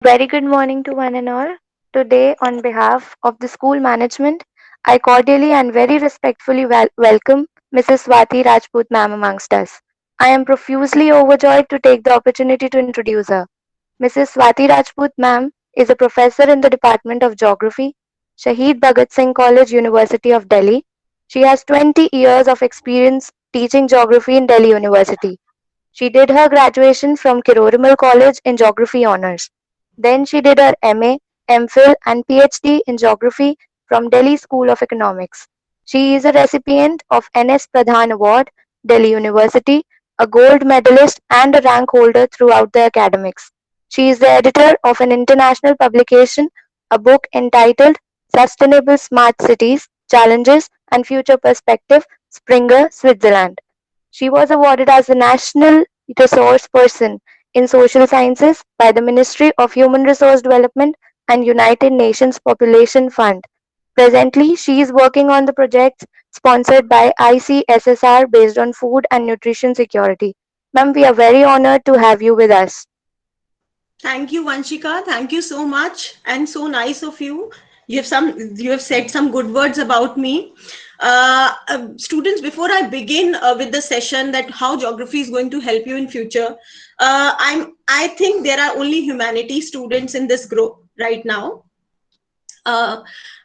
Very good morning to one and all. Today, on behalf of the school management, I cordially and very respectfully welcome Mrs. Swati Rajput ma'am amongst us. I am profusely overjoyed to take the opportunity to introduce her. Mrs. Swati Rajput ma'am is a professor in the Department of Geography, Shaheed Bhagat Singh College, University of Delhi. She has 20 years of experience teaching geography in Delhi University. She did her graduation from Kirorimal College in Geography Honours. Then she did her MA, MPhil, and PhD in Geography from Delhi School of Economics. She is a recipient of N.S. Pradhan Award, Delhi University, a gold medalist, and a rank holder throughout the academics. She is the editor of an international publication, a book entitled Sustainable Smart Cities Challenges and Future Perspective, Springer, Switzerland. She was awarded as the National Resource Person in Social Sciences by the Ministry of Human Resource Development and United Nations Population Fund. Presently, she is working on the projects sponsored by ICSSR based on food and nutrition security. Ma'am, we are very honored to have you with us. Thank you, Vanshika. Thank you so much, and so nice of you. You have said some good words about me. Students, before I begin with the session, that how geography is going to help you in future, I think there are only humanities students in this group right now. uh,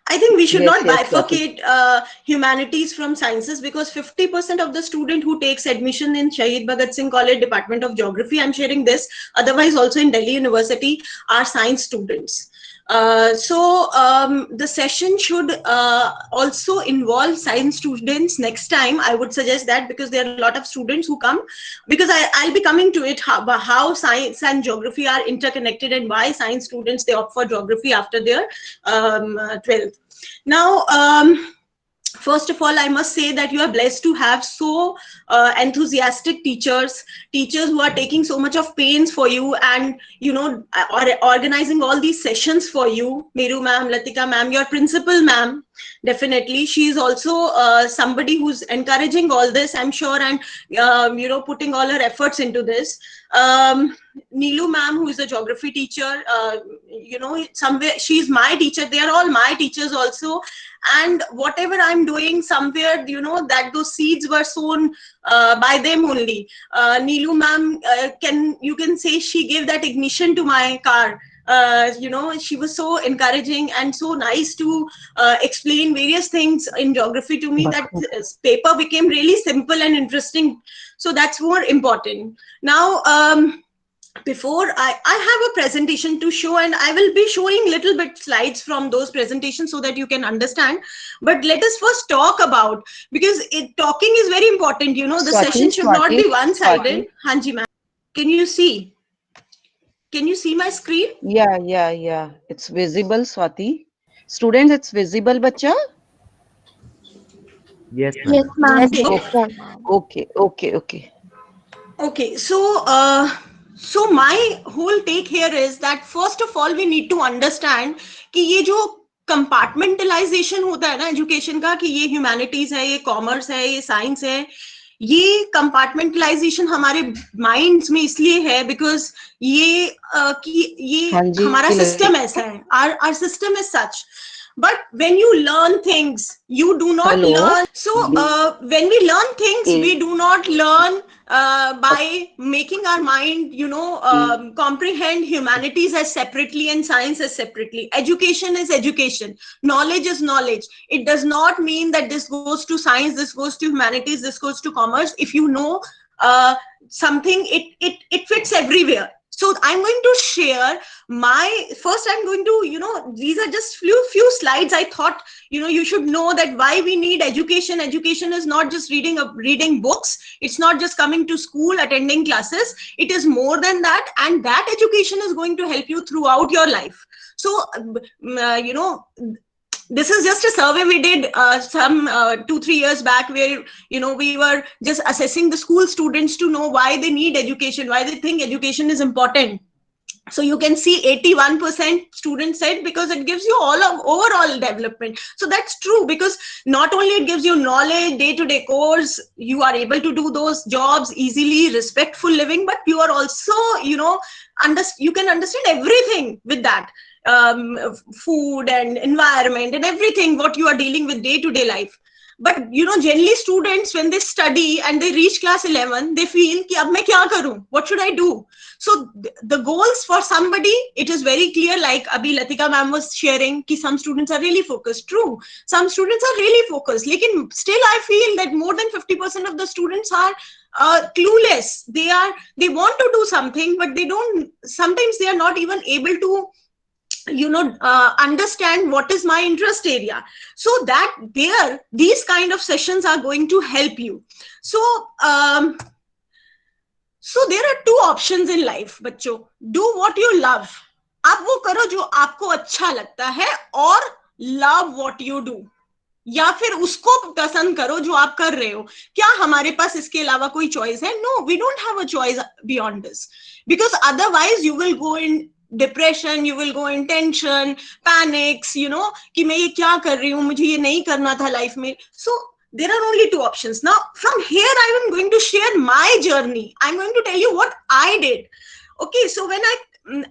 I think we should Yes, not yes, Swati. bifurcate humanities from sciences, because 50% of the student who takes admission in Shaheed Bhagat Singh College Department of Geography, I'm sharing this, otherwise also in Delhi University, are science students. The session should also involve science students next time. I would suggest that, because there are a lot of students who come, because I'll be coming to it, how science and geography are interconnected, and why science students, they opt for geography after their 12th. Now, first of all, I must say that you are blessed to have so enthusiastic teachers who are taking so much of pains for you, and are organizing all these sessions for you. Meru ma'am, Latika ma'am, your principal ma'am, definitely she is also somebody who's encouraging all this, I'm sure, and putting all her efforts into this. Neelu ma'am, who is a geography teacher, somewhere she's my teacher, they are all my teachers also. And whatever I'm doing, somewhere, that those seeds were sown by them only. Neelu ma'am, you can say she gave that ignition to my car. She was so encouraging and so nice to explain various things in geography to me, that paper became really simple and interesting. So that's more important. Now, before I have a presentation to show, and I will be showing little bit slides from those presentations so that you can understand. But let us first talk about, because talking is very important. The Swati, session should not be Swati, one-sided. Swati. Hanji ma'am, can you see? Can you see my screen? Yeah. It's visible, Swati. Students, it's visible, bacha? Yes, Yes, madam. ma'am. Okay. Yes, Okay, ma'am. okay. Okay, so my whole take here is that first of all we need to understand कि ये जो compartmentalisation होता है ना education का, कि ये humanities है, ये कॉमर्स है, ये साइंस है, ये कंपार्टमेंटलाइजेशन हमारे माइंड्स में इसलिए है बिकॉज कि ये हाँ जी, हमारा लतिका। सिस्टम ऐसा है, our system is such. But when you learn things, you do not Hello. learn. So when we learn things, we do not learn by making our mind comprehend humanities as separately and science as separately. Education is education, knowledge is knowledge. It does not mean that this goes to science, this goes to humanities, this goes to commerce. If you know something, it fits everywhere. So I'm going to share I'm going to, these are just few slides. I thought, you should know that why we need education. Education is not just reading books. It's not just coming to school, attending classes. It is more than that. And that education is going to help you throughout your life. So, this is just a survey we did some 2-3 years back, where we were just assessing the school students to know why they need education, why they think education is important. So you can see 81% students said because it gives you all of overall development. So that's true, because not only it gives you knowledge, day-to-day course, you are able to do those jobs easily, respectful living, but you are also, you can understand everything with that, food and environment and everything what you are dealing with day-to-day life. But generally students, when they study and they reach class 11, they feel ki ab main kya karu, what should I do? So the goals for somebody, it is very clear, like abhi Latika ma'am was sharing ki some students are really focused. True, some students are really focused, lekin still I feel that more than 50% of the students are clueless. They want to do something, but they don't, sometimes they are not even able to understand what is my interest area. So that these kind of sessions are going to help you. So so there are two options in life, बच्चों. Do what you love. आप वो करो जो आपको अच्छा लगता है, और love what you do. या फिर उसको पसंद करो जो आप कर रहे हो. क्या हमारे पास इसके अलावा कोई चॉइस है? No, we don't have a choice beyond this, because otherwise you will go in depression, you will go in tension, panics, कि मैं ये क्या कर रही हूँ, मुझे ये नहीं करना था लाइफ में. So there are only two options. Now from here I am going to share my journey. I'm going to tell you what I did. Okay, so when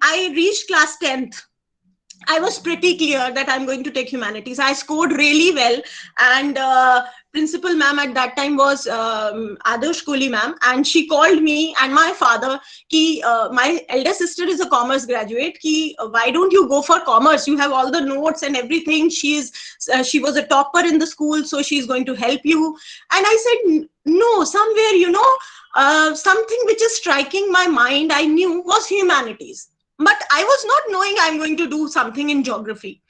I reached class 10th, I was pretty clear that I'm going to take humanities. I scored really well, and principal ma'am at that time was Adarsh Kohli ma'am, and she called me and my father ki my elder sister is a commerce graduate, ki why don't you go for commerce? You have all the notes and everything. She was a topper in the school, so she's going to help you. And I said no. Somewhere something which is striking my mind, I knew, was humanities. But I was not knowing I'm going to do something in geography.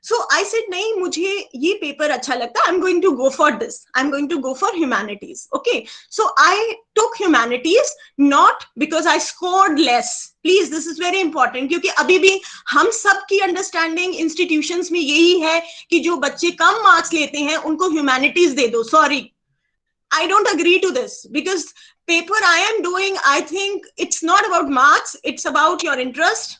So I said, nahi, mujhe ye paper acha lagta, I'm going to go for this. I'm going to go for humanities. Okay. So I took humanities, not because I scored less. Please, this is very important, क्योंकि अभी भी हम सब की understanding institutions में यही है कि जो बच्चे कम marks लेते हैं उनको humanities दे दो. Sorry, I don't agree to this, because paper I am doing, I think it's not about marks, it's about your interest,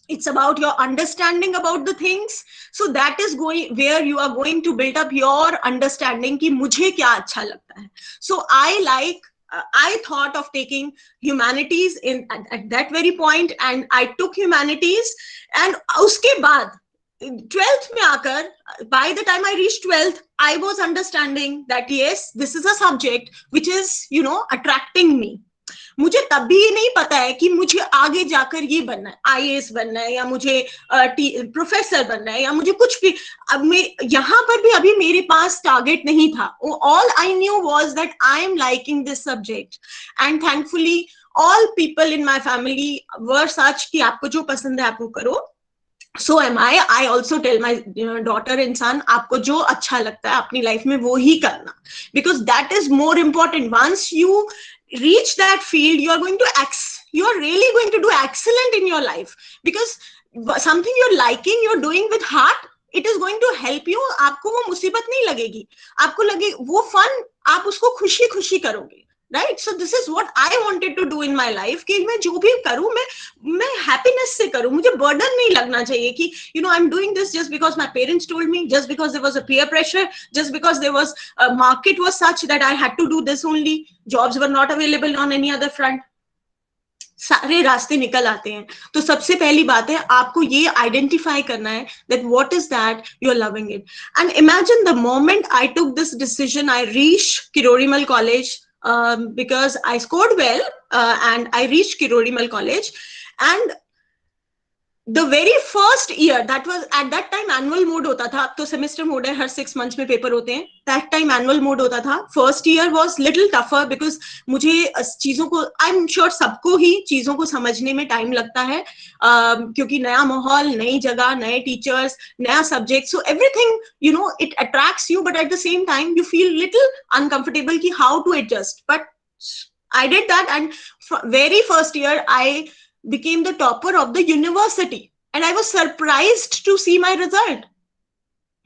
it's about your understanding about the things. So that is going where you are going to build up your understanding कि मुझे क्या अच्छा लगता है. So I thought of taking humanities at that very point, and I took humanities. And उसके बाद 12th में आकर, by the time I reached 12th, I was understanding that yes, this is a subject which is attracting me. मुझे तब भी ये नहीं पता है कि मुझे आगे जाकर ये बनना है, IAS बनना है, या मुझे प्रोफेसर बनना है, या मुझे कुछ भी. अब मैं यहाँ पर भी अभी मेरे पास टारगेट नहीं था. All I knew was that I am liking this subject, and thankfully all people in my family were such कि आपको जो पसंद है आप वो करो. So am I. I also tell my daughter and son, आपको जो अच्छा लगता है अपनी लाइफ में वो ही करना, because that is more important. Once you reach that field, you are really going to do excellent in your life, because something you're liking, you're doing with heart, it is going to help you. आपको वो मुसीबत नहीं लगेगी, आपको लगे वो fun, आप उसको खुशी खुशी करोगे. Right? So this is what I wanted to do in my life, कि मैं जो भी करूँ मैं happiness से करूँ. मुझे burden नहीं लगना चाहिए कि I'm doing this just because my parents told me, just because there was a peer pressure, just because there was a market was such that I had to do this only. Jobs were not available on any other front. सारे रास्ते निकल आते हैं. तो सबसे पहली बात है आपको ये आइडेंटिफाई करना है that what is that you are loving it. And imagine the moment I took this decision, I reached Kirorimal College. Because I scored well, and I reached Kirorimal College. And the very first year, that was at that time annual mode होता था. अब तो semester mode है, हर 6 months में paper होते हैं. That time annual mode होता था. First year was little tougher because मुझे चीजों को, I'm sure सबको ही चीजों को समझने में time लगता है, क्योंकि नया माहौल, नई जगह, नए teachers, नया subject, so everything it attracts you, but at the same time you feel little uncomfortable कि how to adjust. But I did that, and very first year I became the topper of the university, and I was surprised to see my result.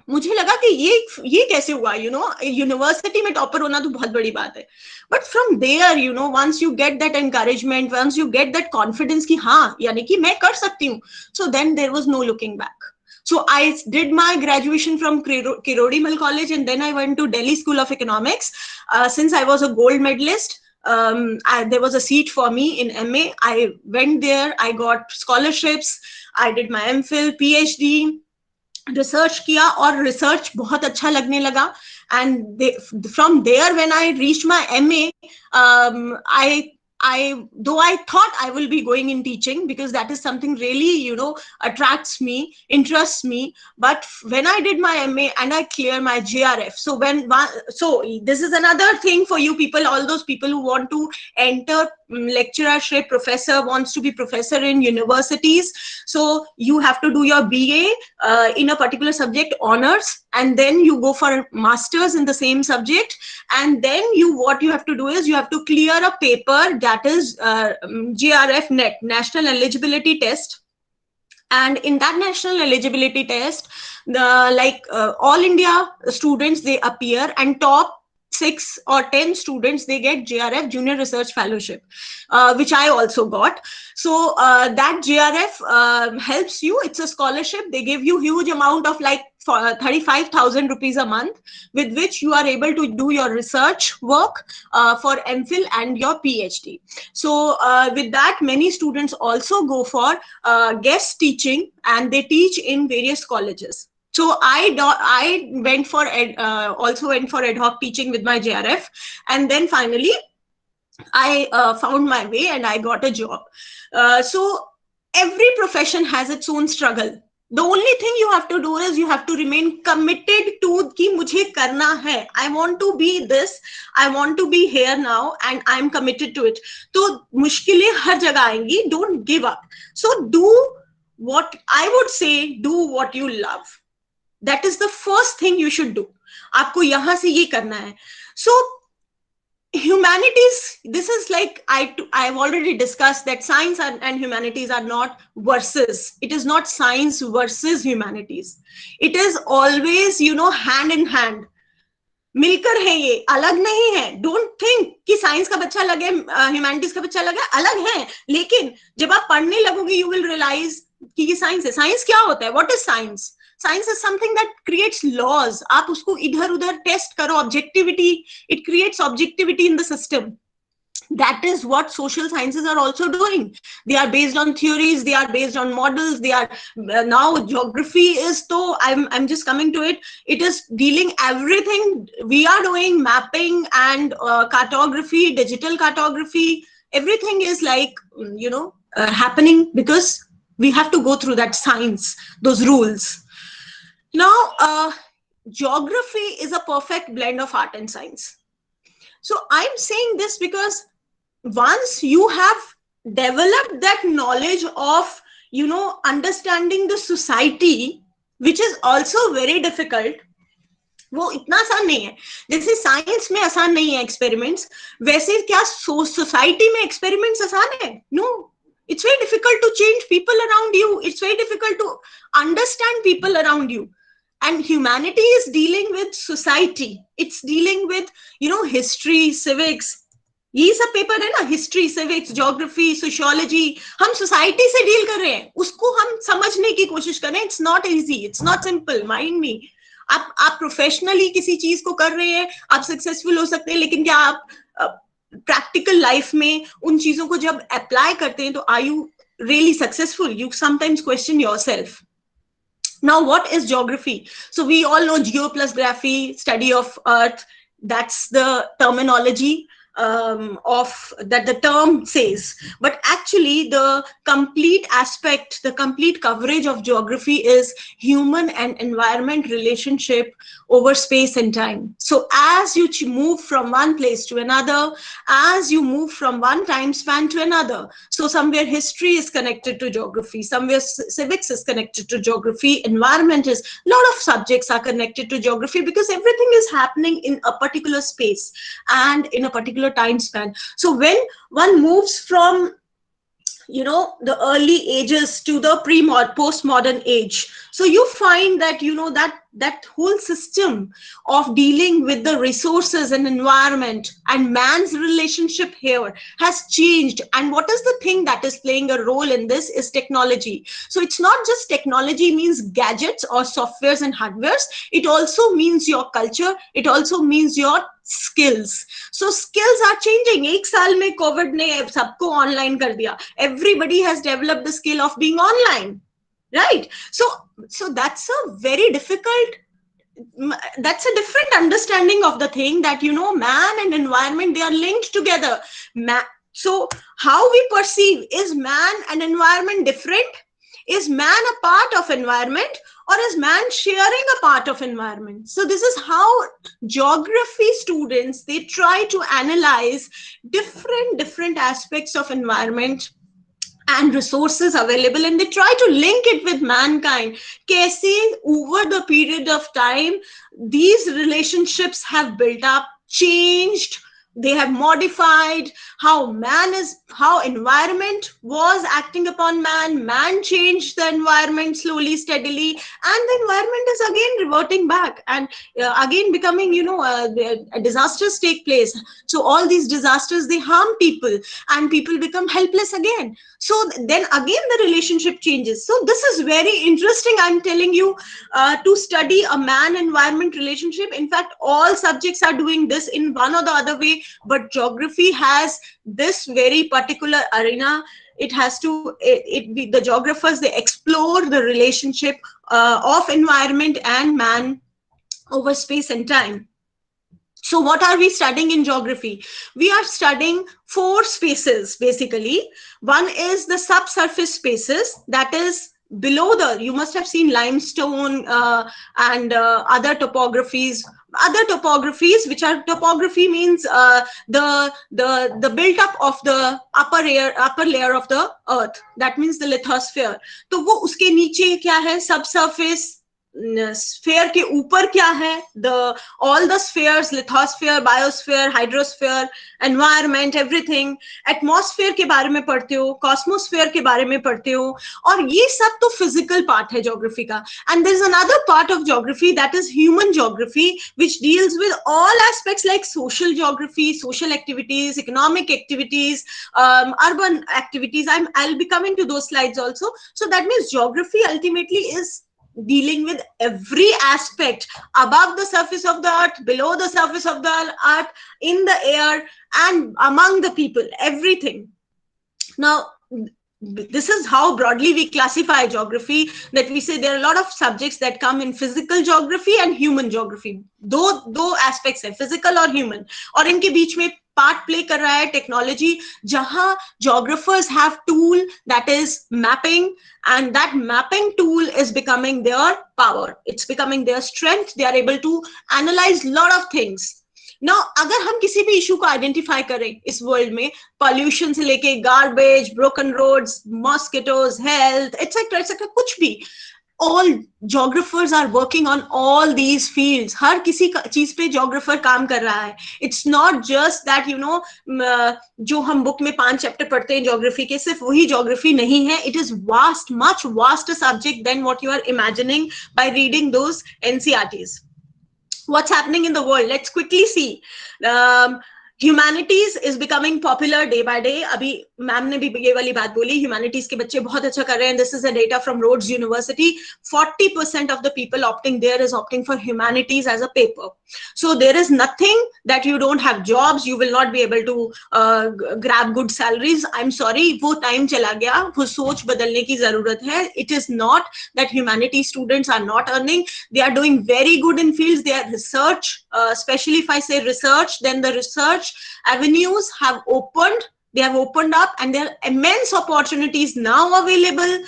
मुझे लगा कि ये कैसे हुआ, university में topper होना तो बहुत बड़ी बात है, but from there once you get that encouragement, once you get that confidence कि हाँ यानी कि मैं कर सकती हूँ, so then there was no looking back. So I did my graduation from Kirodimal College, and then I went to Delhi School of Economics. Since I was a gold medalist, there was a seat for me in MA. I went there, I got scholarships, I did my MPhil, PhD, research किया, और research बहुत अच्छा लगने लगा. And from there when I reached my MA, I though I thought I will be going in teaching because that is something really attracts me, interests me, but when I did my MA and I cleared my JRF, so this is another thing for you people, all those people who want to enter lecturership, professor, wants to be professor in universities. So you have to do your BA in a particular subject, honors, and then you go for masters in the same subject, and then what you have to do is you have to clear a paper that is GRF net, national eligibility test. And in that national eligibility test, all India students, they appear, and top 6 or 10 students, they get JRF, Junior Research Fellowship, which I also got. So that JRF helps you. It's a scholarship. They give you huge amount of like 35,000 rupees a month, with which you are able to do your research work for MPhil and your PhD. So with that, many students also go for guest teaching, and they teach in various colleges. So I went for also went for ad hoc teaching with my JRF, and then finally I found my way and I got a job. So every profession has its own struggle. The only thing you have to do is you have to remain committed to कि मुझे करना है. I want to be this. I want to be here now, and I'm committed to it. तो मुश्किलें हर जगह आएंगी. Don't give up. So do what I would say. Do what you love. That is the first thing you should do. आपको यहाँ से ये करना है. So humanities, this is like I've already discussed that science and humanities are not versus. It is not science versus humanities. It is always hand in hand. मिलकर है, ये अलग नहीं है. डोंट थिंक कि साइंस का बच्चा लगे ह्यूमैनिटीज का बच्चा लगे, अलग है. लेकिन जब आप पढ़ने लगोगे यू विल रियलाइज कि ये साइंस है. साइंस क्या होता है? What is science? Science is something that creates laws. आप उसको इधर उधर टेस्ट करो. Objectivity, it creates objectivity in the system. That is what social sciences are also doing. They are based on theories, they are based on models, they are now geography is, so I'm just coming to it. It is dealing everything. We are doing mapping and cartography, digital cartography. Everything is like happening because we have to go through that science, those rules. Now, geography is a perfect blend of art and science. So I'm saying this because once you have developed that knowledge of, understanding the society, which is also very difficult, वो इतना आसान नहीं है. जैसे science में आसान नहीं है एक्सपेरिमेंट्स, वैसे क्या सोसाइटी में एक्सपेरिमेंट्स आसान है? No. It's very difficult to change people around you. It's very difficult to understand people around you. And humanity is dealing with society. It's dealing with, history, civics. ये सब paper है ना, history, civics, geography, sociology. हम society से deal कर रहे हैं, उसको हम समझने की कोशिश कर रहे हैं. It's not easy, it's not simple. Mind मी, आप प्रोफेशनली किसी चीज को कर रहे हैं, आप सक्सेसफुल हो सकते हैं, लेकिन क्या आप प्रैक्टिकल लाइफ में उन चीजों को जब अप्लाई करते हैं तो are you really successful? You sometimes question yourself. Now, what is geography? So we all know geo plus graphy, study of earth. That's the terminology of that the term says. But actually the complete aspect, the complete coverage of geography is human and environment relationship over space and time. So as you move from one place to another, as you move from one time span to another, so somewhere history is connected to geography, somewhere civics is connected to geography, environment is, a lot of subjects are connected to geography because everything is happening in a particular space and in a particular time span. So when one moves from the early ages to the postmodern age, so you find that that that whole system of dealing with the resources and environment and man's relationship here has changed. And what is the thing that is playing a role in this is technology. So it's not just technology means gadgets or softwares and hardwares, it also means your culture, it also means your skills. So skills are changing. एक साल में Covid ने सबको online कर दिया. Everybody has developed the skill of being online, right? So that's a very difficult, that's a different understanding of the thing, that you know, man and environment, they are linked together. So how we perceive, is man and environment different? Is man a part of environment, or is man sharing a part of environment? So this is how geography students, they try to analyze different aspects of environment and resources available, and they try to link it with mankind. Kaise over the period of time these relationships have built up, changed, they have modified, how environment was acting upon man, man changed the environment slowly, steadily, and the environment is again reverting back, and again becoming, you know, disasters take place. So all these disasters, they harm people, and people become helpless again. So then again the relationship changes. So this is very interesting, I'm telling you, to study a man environment relationship. In fact, all subjects are doing this in one or the other way, but geography has this very particular arena. It has to, the geographers, they explore the relationship of environment and man over space and time. So what are we studying in geography? We are studying 4 spaces basically. One is the subsurface spaces, that is below the, you must have seen limestone and other topographies, which are, topography means the built up of the upper layer of the earth, that means the lithosphere. तो वो उसके नीचे क्या है, subsurface, sphere के ऊपर क्या है, all the spheres, lithosphere, biosphere, hydrosphere, environment, everything. Atmosphere के बारे में पढ़ते हो, कॉस्मोस्फेयर के बारे में पढ़ते हो, और ये सब तो फिजिकल पार्ट है ज्योग्राफी का. And there is another part of geography, that is human geography, which deals with all aspects like social geography, social activities, economic activities, urban activities. I'll be coming to those slides also. So that means geography ultimately is dealing with every aspect, above the surface of the earth, below the surface of the earth, in the air, and among the people, everything. Now, this is how broadly we classify geography, that we say there are a lot of subjects that come in physical geography and human geography. दो aspects है, physical और human, और इनके बीच में part play कर रहा है technology, जहां geographers have tool, that is mapping, and that mapping tool is becoming their power, it's becoming their strength. They are able to analyze lot of things. Now, अगर हम किसी भी इशू को identify करें इस वर्ल्ड में, pollution से लेके garbage, broken roads, mosquitoes, health, etcetera etcetera, कुछ भी, all geographers are working on all these fields. हर किसी चीज पे geographer काम कर रहा है. It's not just that, you know, जो हम बुक में 5 चैप्टर पढ़ते हैं geography के, सिर्फ वही geography नहीं है. It is vast, much vaster subject than what you are imagining by reading those NCERTs. What's happening in the world? Let's quickly see. Humanities is becoming popular day by day. अभी ma'am ने भी ये वाली बात बोली, humanities के बच्चे बहुत अच्छा कर रहे हैं. This is a data from Rhodes University. 40% of the people opting there is opting for humanities as a paper. So there is nothing that you don't have jobs, you will not be able to grab good salaries. I'm sorry, वो time चला गया, वो सोच बदलने की जरूरत है. It is not that humanities students are not earning. They are doing very good in fields. They are research, especially if I say research, then the research avenues have opened, they have opened up, and there are immense opportunities now available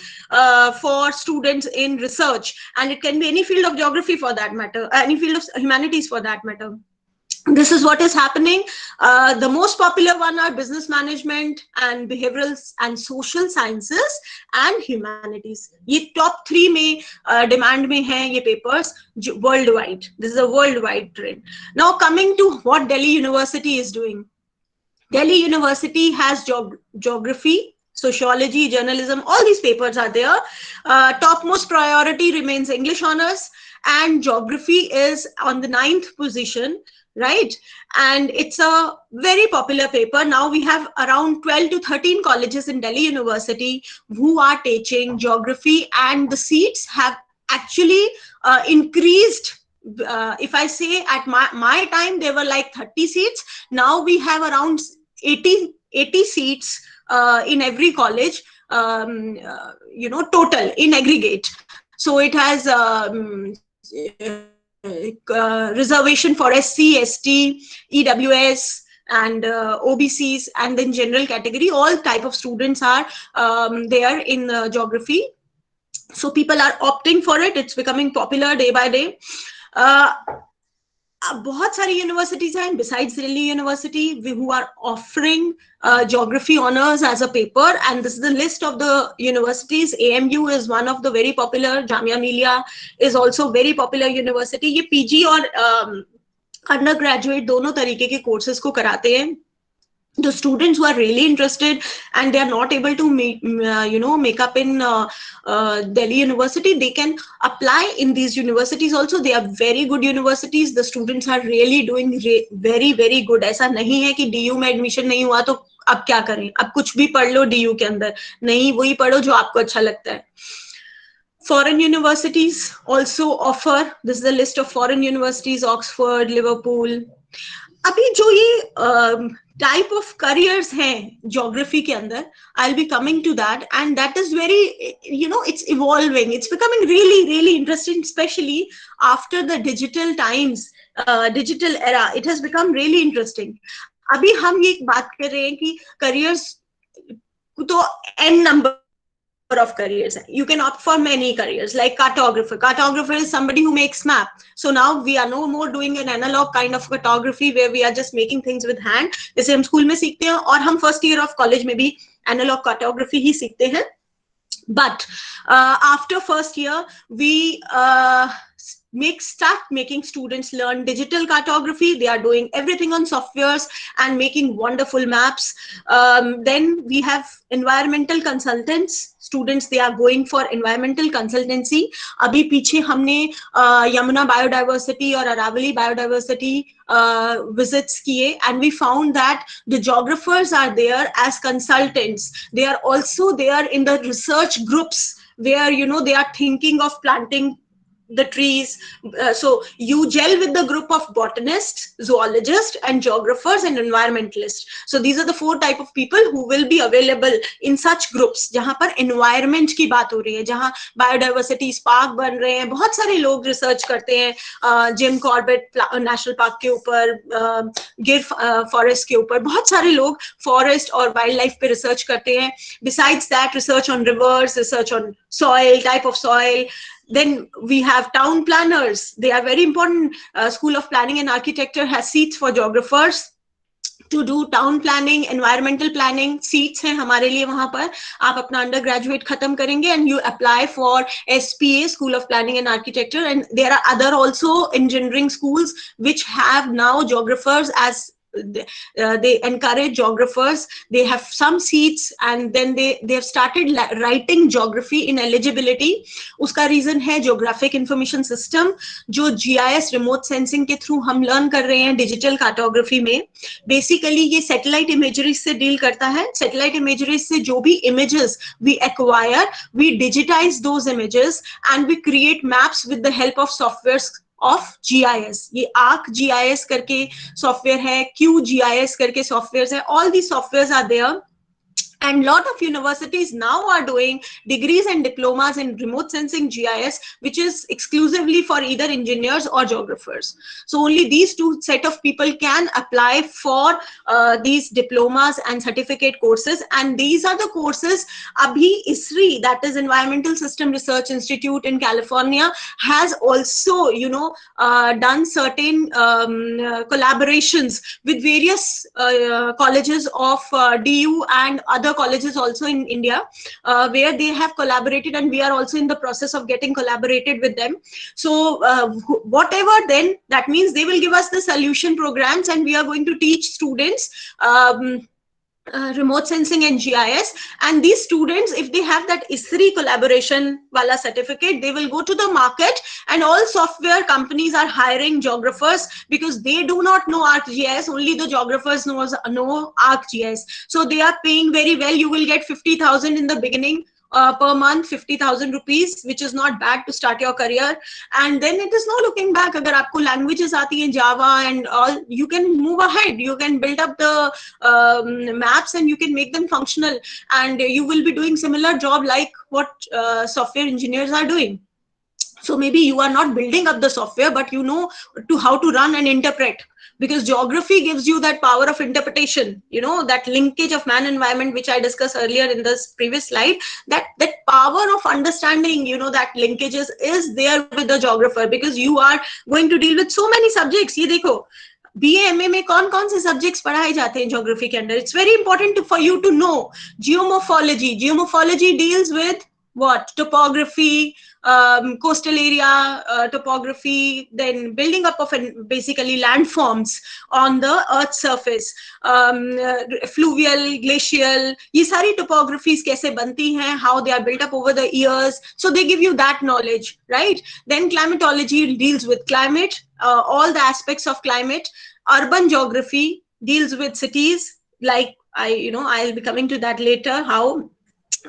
for students in research, and it can be any field of geography for that matter, any field of humanities for that matter. This is what is happening. The most popular one are business management and behavioral and social sciences and humanities. ये top 3 में demand में हैं ये papers worldwide. This is a worldwide trend. Now coming to what Delhi University is doing. Delhi University has geography, sociology, journalism, all these papers are there. Topmost priority remains English honors. and geography is on the 9th position, right? And it's a very popular paper. Now we have around 12 to 13 colleges in Delhi University who are teaching geography, and the seats have actually increased. If I say at my time, there were like 30 seats. Now we have around 80 seats in every college, total in aggregate. So it has reservation for SC, ST, EWS, and OBCs, and then general category. All type of students are there in geography. So people are opting for it. It's becoming popular day by day. बहुत सारी universities हैं besides Delhi University who are offering geography honors as a paper, and this is the list of the universities. AMU is one of the very popular. Jamia Millia is also very popular university. ये PG और undergraduate दोनों तरीके के courses को कराते हैं. The students who are really interested and they are not able to make up in Delhi University, they can apply in these universities also. They are very good universities. The students are really doing very very good. ऐसा नहीं है कि DU में admission नहीं हुआ तो अब क्या करें, अब कुछ भी पढ़ लो DU के अंदर. नहीं, वही पढ़ो जो आपको अच्छा लगता है. Foreign universities also offer. This is the list of foreign universities: Oxford, Liverpool. अभी जो ये type of careers हैं geography के अंदर, I'll be coming to that, and that is very, it's evolving. It's becoming really really interesting, especially after the digital times, digital era. It has become really interesting. अभी हम ये बात कर रहे हैं कि careers तो n number of careers. You can opt for many careers, like cartographer. Cartographer is somebody who makes map. So now we are no more doing an analog kind of cartography where we are just making things with hand. जैसे हम school में सीखते हैं और हम first year of college में भी analog cartography ही सीखते हैं. But after first year, we start making students learn digital cartography. They are doing everything on softwares and making wonderful maps. Then we have environmental consultants. Students, they are going for environmental consultancy. अभी पीछे हमने Yamuna biodiversity और Aravali biodiversity visits किए, and we found that the geographers are there as consultants. They are also there in the research groups where they are thinking of planting the trees. So you gel with the group of botanists, zoologists, and geographers and environmentalists. So these are the 4 type of people who will be available in such groups जहाँ पर environment की बात हो रही है, जहाँ biodiversity park बन रहे हैं. बहुत सारे लोग research करते हैं जिम कॉर्बेट नेशनल पार्क के ऊपर, गिर फॉरेस्ट के ऊपर. बहुत सारे लोग फॉरेस्ट और वाइल्ड लाइफ पे रिसर्च करते हैं. Besides that, research on rivers, research on soil, type of soil. Then we have town planners. They are very important. School of Planning and Architecture has seats for geographers to do town planning, environmental planning. Seats हैं हमारे लिए वहाँ पर. आप अपना undergraduate खत्म करेंगे and you apply for SPA, School of Planning and Architecture. And there are other also engineering schools which have now geographers as they encourage geographers. They have some seats, and then they have started writing geography in eligibility. उसका reason है geographic information system जो GIS remote sensing के through हम learn कर रहे हैं digital cartography में. Basically ये satellite imagery से deal करता है. Satellite imagery से जो भी images we acquire, we digitize those images and we create maps with the help of softwares of GIS. ये ArcGIS करके software है, QGIS करके softwares है. All these softwares are there. And lot of universities now are doing degrees and diplomas in remote sensing GIS, which is exclusively for either engineers or geographers. So only these 2 set of people can apply for these diplomas and certificate courses. And these are the courses abhi ISRI, that is Environmental System Research Institute in California, has also done certain collaborations with various colleges of DU and other colleges also in India, where they have collaborated, and we are also in the process of getting collaborated with them. So whatever, then that means they will give us the solution programs, and we are going to teach students remote sensing and GIS. And these students, if they have that ISRI collaboration wala certificate, they will go to the market, and all software companies are hiring geographers because they do not know ArcGIS. Only the geographers know ArcGIS. So they are paying very well. You will get 50,000 in the beginning. Per month, 50,000 rupees, which is not bad to start your career. And then it is no looking back. Agar aapko languages aati hain, Java and all, you can move ahead. You can build up the maps and you can make them functional. And you will be doing similar job like what software engineers are doing. So maybe you are not building up the software, but you know how to run and interpret, because geography gives you that power of interpretation, that linkage of man environment, which I discussed earlier in this previous slide. That power of understanding, that linkages is there with the geographer, because you are going to deal with so many subjects. Ye dekho, BA MA में कौन से subjects पढ़ाए जाते हैं geography के अंदर. It's very important for you to know geomorphology. Geomorphology deals with what? Topography, coastal area topography, then building up of basically landforms on the earth's surface, fluvial, glacial, ये सारी topographies कैसे बनती हैं, how they are built up over the years. So they give you that knowledge, right? Then climatology deals with climate, all the aspects of climate. Urban geography deals with cities, like I'll be coming to that later, how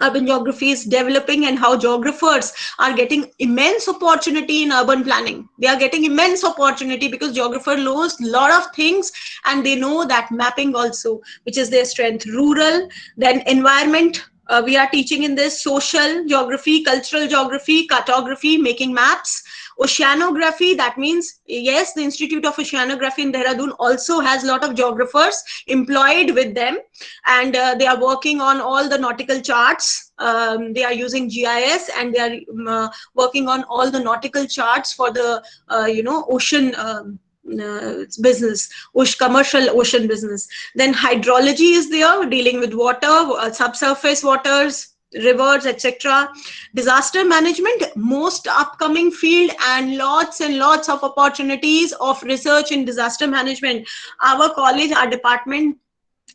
urban geography is developing and how geographers are getting immense opportunity in urban planning. They are getting immense opportunity because geographer knows a lot of things, and they know that mapping also, which is their strength. Rural, then environment, we are teaching in this. Social geography, cultural geography, cartography, making maps. Oceanography, that means, yes, the Institute of Oceanography in Dehradun also has a lot of geographers employed with them, and they are working on all the nautical charts. They are using GIS, and they are working on all the nautical charts for the ocean business, commercial ocean business. Then hydrology is there, dealing with water, subsurface waters, rivers, etc. Disaster management, most upcoming field, and lots of opportunities of research in disaster management. Our college, our department,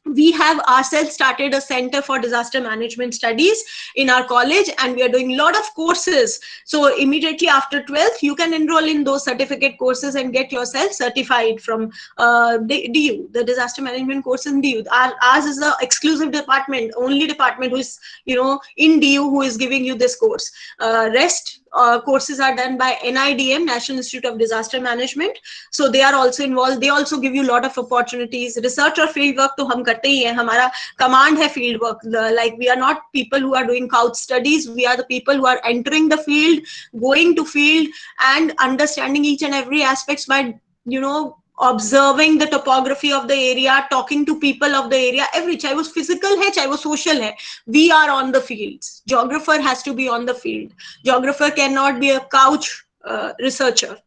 we have ourselves started a center for disaster management studies in our college, and we are doing a lot of courses. So immediately after 12th, you can enroll in those certificate courses and get yourself certified from DU, the disaster management course in DU. Ours is the exclusive department, only department who is, in DU, who is giving you this course. Rest courses are done by NIDM, National Institute of Disaster Management. So they are also involved. They also give you a lot of opportunities. Research or field work to hum karte hi hai. Hamara command hai field work. Like, we are not people who are doing couch studies. We are the people who are entering the field, going to field, and understanding each and every aspects by, observing the topography of the area, talking to people of the area, chahe wo physical hai, chahe wo social hai, we are on the fields. Geographer has to be on the field. Geographer cannot be a couch researcher.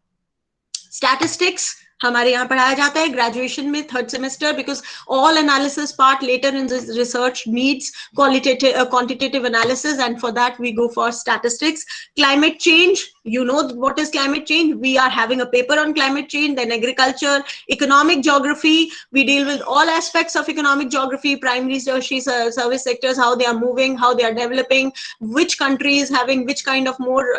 Statistics हमारे यहाँ पढ़ाया जाता है graduation में, third semester, because all analysis part later in this research needs quantitative analysis, and for that we go for statistics. Climate change, what is climate change? We are having a paper on climate change. Then agriculture, economic geography, we deal with all aspects of economic geography, primary, tertiary, service sectors, how they are moving, how they are developing, which country is having which kind of more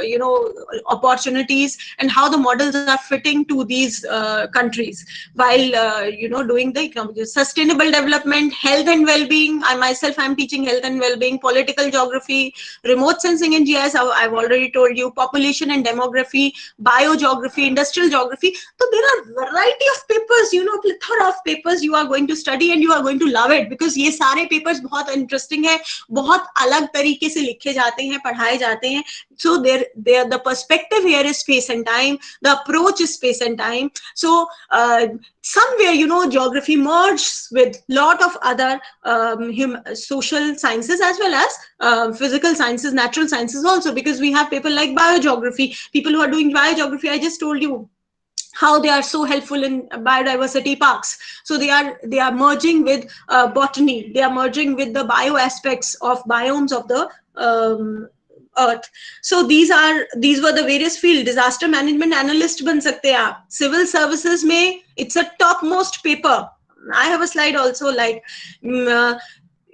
opportunities, and how the models are fitting to these countries while doing the economic. Sustainable development, health and well-being, I myself am teaching health and well-being. Political geography, remote sensing and GIS, I've already told you. Population and demography, biogeography, industrial geography. So there are variety of papers, plethora of papers you are going to study, and you are going to love it, because ये सारे papers बहुत interesting है, बहुत अलग तरीके से लिखे जाते हैं, पढ़ाए जाते हैं. So the perspective here is space and time. The approach is space and time. So somewhere, geography merges with lot of other social sciences as well as physical sciences, natural sciences also, because we have people like biogeography, people who are doing biogeography. I just told you how they are so helpful in biodiversity parks. So they are merging with botany. They are merging with the bio aspects of biomes of the earth. So these were the various fields. Disaster management analyst ban sakte hain aap. Civil services mein, it's a topmost paper. I have a slide also, like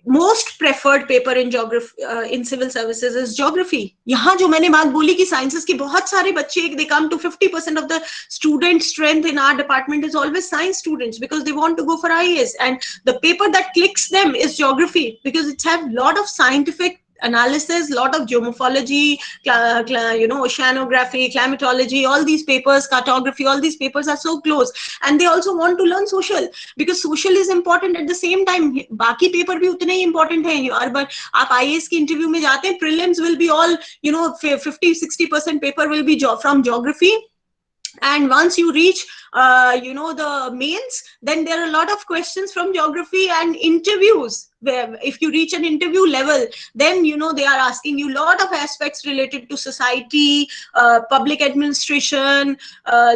most preferred paper in geography in civil services is geography. यहाँ जो मैंने बात बोली कि sciences के बहुत सारे बच्चे, they come to 50% of the student strength in our department is always science students because they want to go for IAS, and the paper that clicks them is geography because it's have lot of scientific analysis, lot of geomorphology, oceanography, climatology, all these papers, cartography, all these papers are so close, and they also want to learn social because social is important at the same time. बाकी paper भी उतने ही important हैं. But आप IAS की interview में जाते हैं, prelims will be all 50-60% paper will be from geography. And once you reach the mains, then there are a lot of questions from geography and interviews, where if you reach an interview level, then they are asking you a lot of aspects related to society, public administration,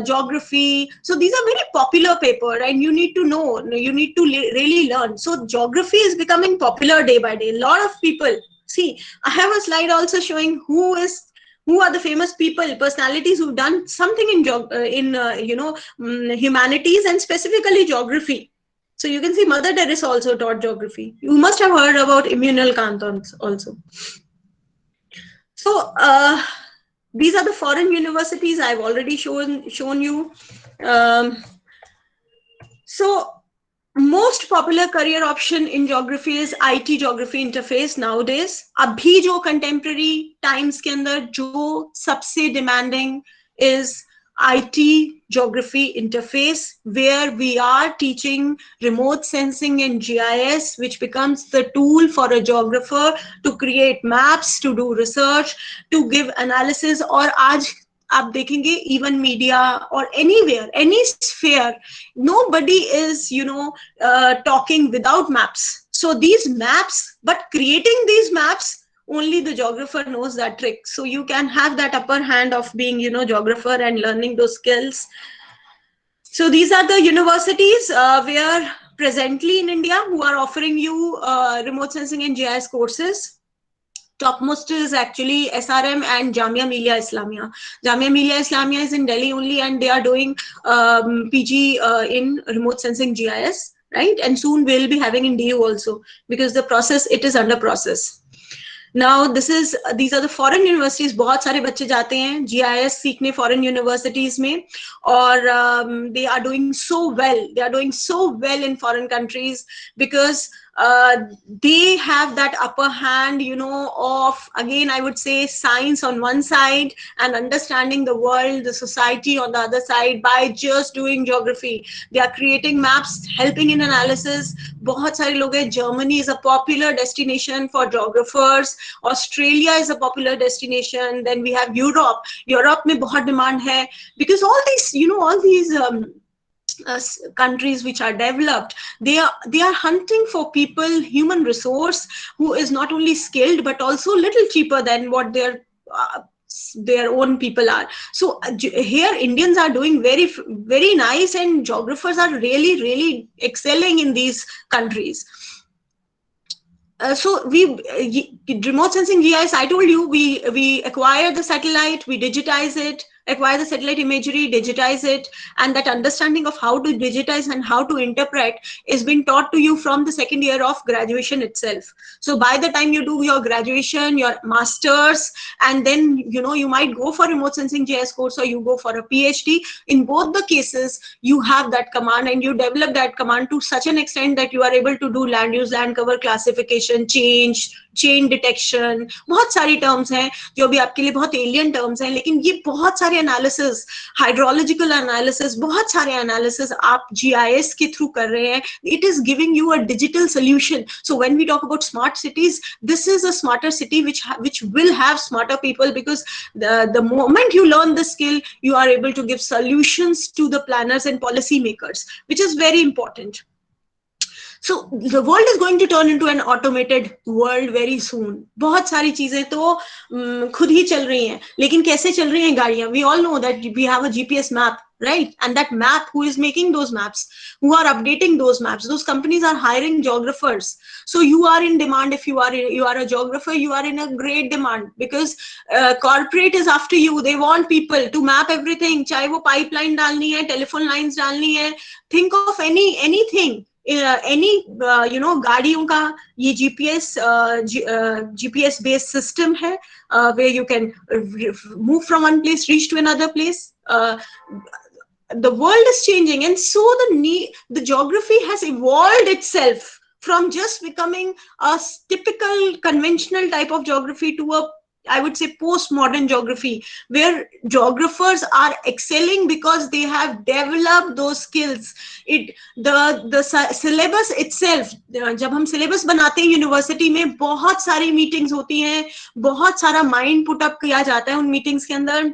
geography. So these are very popular paper, and you need to know, you need to really learn. So geography is becoming popular day by day. A lot of people, see, I have a slide also showing who are the famous people, personalities who've done something in humanities and specifically geography. So you can see Mother Teresa also taught geography. You must have heard about Immanuel Kant also. So these are the foreign universities I've already shown you. So most popular career option in geography is IT geography interface nowadays. Abhi jo contemporary times ke andar jo sabse demanding is IT geography interface, where we are teaching remote sensing and GIS, which becomes the tool for a geographer to create maps, to do research, to give analysis. Or aaj आप देखेंगे even media or anywhere, any sphere, nobody is talking without maps. So these maps, but creating these maps, only the geographer knows that trick. So you can have that upper hand of being geographer and learning those skills. So these are the universities where presently in India who are offering you remote sensing and GIS courses. Topmost is actually SRM and Jamia Millia Islamia. Jamia Millia Islamia is in Delhi only, and they are doing PG in remote sensing GIS, right? And soon we'll be having in DU also, because the process, it is under process. Now these are the foreign universities. बहुत सारे बच्चे जाते हैं GIS सीखने foreign universities में, और they are doing so well. They are doing so well in foreign countries because they have that upper hand, of, again, I would say, science on one side and understanding the world, the society on the other side by just doing geography. They are creating maps, helping in analysis. बहुत सारे लोग हैं. Germany is a popular destination for geographers. Australia is a popular destination. Then we have Europe. Europe में बहुत demand है because all these countries which are developed, they are hunting for people, human resource who is not only skilled but also little cheaper than what their own people are. So here Indians are doing very, very nice, and geographers are really, really excelling in these countries. So remote sensing GIS, I told you, we acquire the satellite, we digitize it, acquire the satellite imagery, digitize it, and that understanding of how to digitize and how to interpret is being taught to you from the second year of graduation itself. So by the time you do your graduation, your masters, and then you might go for remote sensing GIS course or you go for a PhD. In both the cases, you have that command, and you develop that command to such an extent that you are able to do land use, land cover classification, chain detection. बहुत सारी terms हैं जो भी आपके लिए बहुत alien terms हैं, लेकिन ये बहुत सारे analysis, hydrological analysis, बहुत सारे analysis आप GIS के through कर रहे हैं. It is giving you a digital solution. So when we talk about smart cities, this is a smarter city which will have smarter people, because the moment you learn the skill, you are able to give solutions to the planners and policy makers, which is very important. So the world is going to turn into an automated world very soon. बहुत सारी चीजें तो खुद ही चल रही हैं, लेकिन कैसे चल रही हैं गाड़ियां? We all know that we have a GPS map, right? And that map, who is making those maps, who are updating those maps? Those companies are hiring geographers. So you are in demand. If you are a geographer, you are in a great demand, because corporate is after you. They want people to map everything. चाहे वो pipeline डालनी है, telephone lines डालनी है. Think of anything. any गाड़ियों का ये GPS based system है, where you can move from one place, reach to another place. The world is changing, and so the geography has evolved itself from just becoming a typical conventional type of geography to a, I would say, postmodern geography, where geographers are excelling because they have developed those skills. The syllabus itself, जब हम syllabus बनाते हैं university में, बहुत सारी meetings होती हैं, बहुत सारा माइंड पुट अप किया जाता है उन मीटिंग्स के अंदर.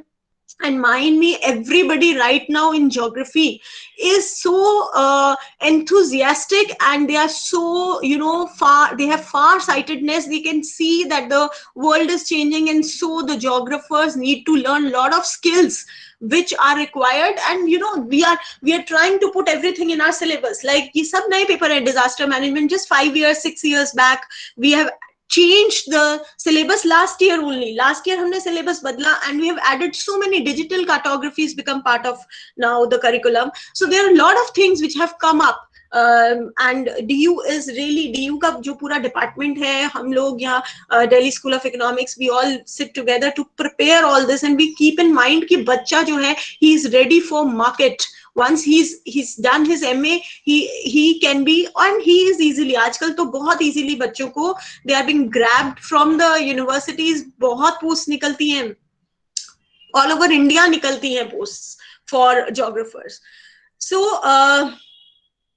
And mind me, everybody right now in geography is so enthusiastic, and they are so, they have far sightedness. They can see that the world is changing, and so the geographers need to learn a lot of skills which are required. And we are trying to put everything in our syllabus. Like ye sab naye paper hai, disaster management, just 5 years 6 years back we have changed the syllabus. Last year हमने syllabus बदला, and we have added so many digital cartographies become part of now the curriculum. So there are a lot of things which have come up. And DU का जो पूरा department है, हम लोग यहाँ Delhi School of Economics, we all sit together to prepare all this, and we keep in mind कि बच्चा जो है, he is ready for market. Once he's done his MA, he can be, and he is easily, आजकल तो बहुत easily बच्चों को they are being grabbed from the universities. बहुत posts निकलती हैं, all over India निकलती हैं posts for geographers. So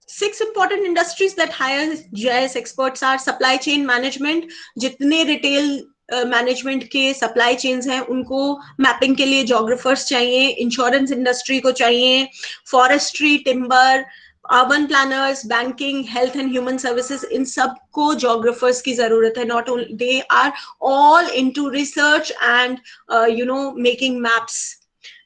6 important industries that hire GIS experts are supply chain management. जितने retail मैनेजमेंट के सप्लाई चेन्स हैं, उनको मैपिंग के लिए जोग्राफर्स चाहिए. इंश्योरेंस इंडस्ट्री को चाहिए, forestry, timber, urban planners, banking, health and human services, इन सबको जोग्राफर्स की जरूरत है. Not only, they are all into research and making maps.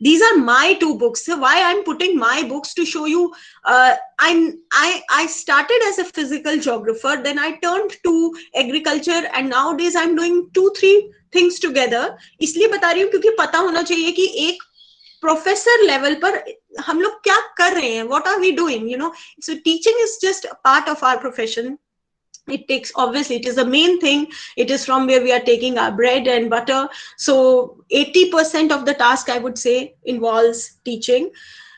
These are my 2 books. So why I'm putting my books to show you. I started as a physical geographer, then I turned to agriculture, and nowadays I'm doing 2-3 things together. इसलिए बता रही हूँ क्योंकि पता होना चाहिए कि एक प्रोफेसर लेवल पर हम लोग क्या कर रहे हैं. What are we doing? So teaching is just a part of our profession. It takes, obviously, it is the main thing. It is from where we are taking our bread and butter. So 80% of the task, I would say, involves teaching.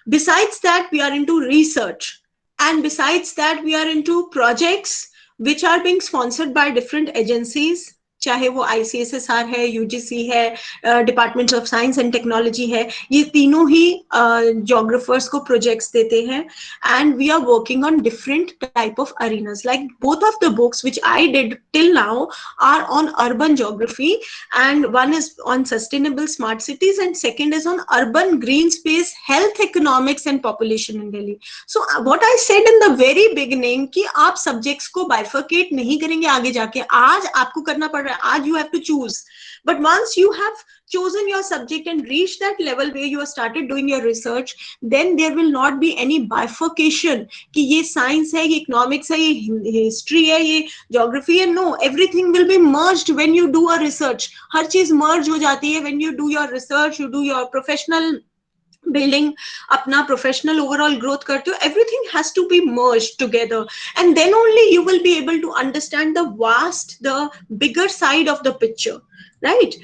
Besides that, we are into research. And besides that, we are into projects which are being sponsored by different agencies. चाहे वो ICSSR है, UGC है, department of science and technology है, ये तीनों ही geographers को projects देते हैं. And we are working on different type of arenas. Like both of the books which I did till now are on urban geography, and one is on sustainable smart cities, and second is on urban green space, health, economics and population in Delhi. So what I said in the very beginning कि आप subjects को bifurcate नहीं करेंगे आगे जाके. आज आपको करना पड़ आज you have to choose, but once you have chosen your subject and reached that level where you have started doing your research, then there will not be any bifurcation कि ये science है, ये economics है, ये history है, ये geography है. No, everything will be merged when you do a research. हर चीज merge हो जाती है when you do your research, you do your professional building, अपना professional overall growth करते हो. Everything has to be merged together, and then only you will be able to understand the bigger side of the picture, right?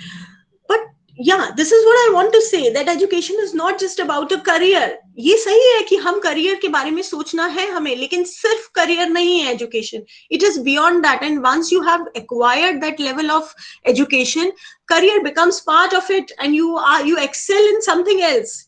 But yeah, this is what I want to say, that education is not just about a career. ये सही है कि हम career के बारे में सोचना है हमें, लेकिन सिर्फ career नहीं है education. It is beyond that, and once you have acquired that level of education, career becomes part of it, and you excel in something else,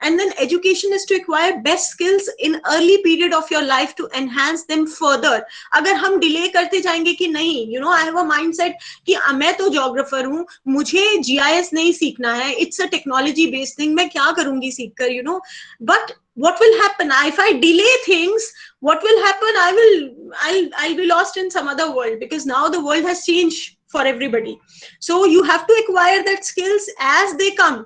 and then education is to acquire best skills in early period of your life to enhance them further. अगर हम delay करते जाएंगे कि नहीं, I have a mindset कि मैं तो geographer हूँ, मुझे GIS नहीं सीखना है, it's a technology based thing, मैं क्या करूँगी सीखकर, but what will happen if I delay things? What will happen? I'll be lost in some other world, because now the world has changed for everybody. So you have to acquire that skills as they come.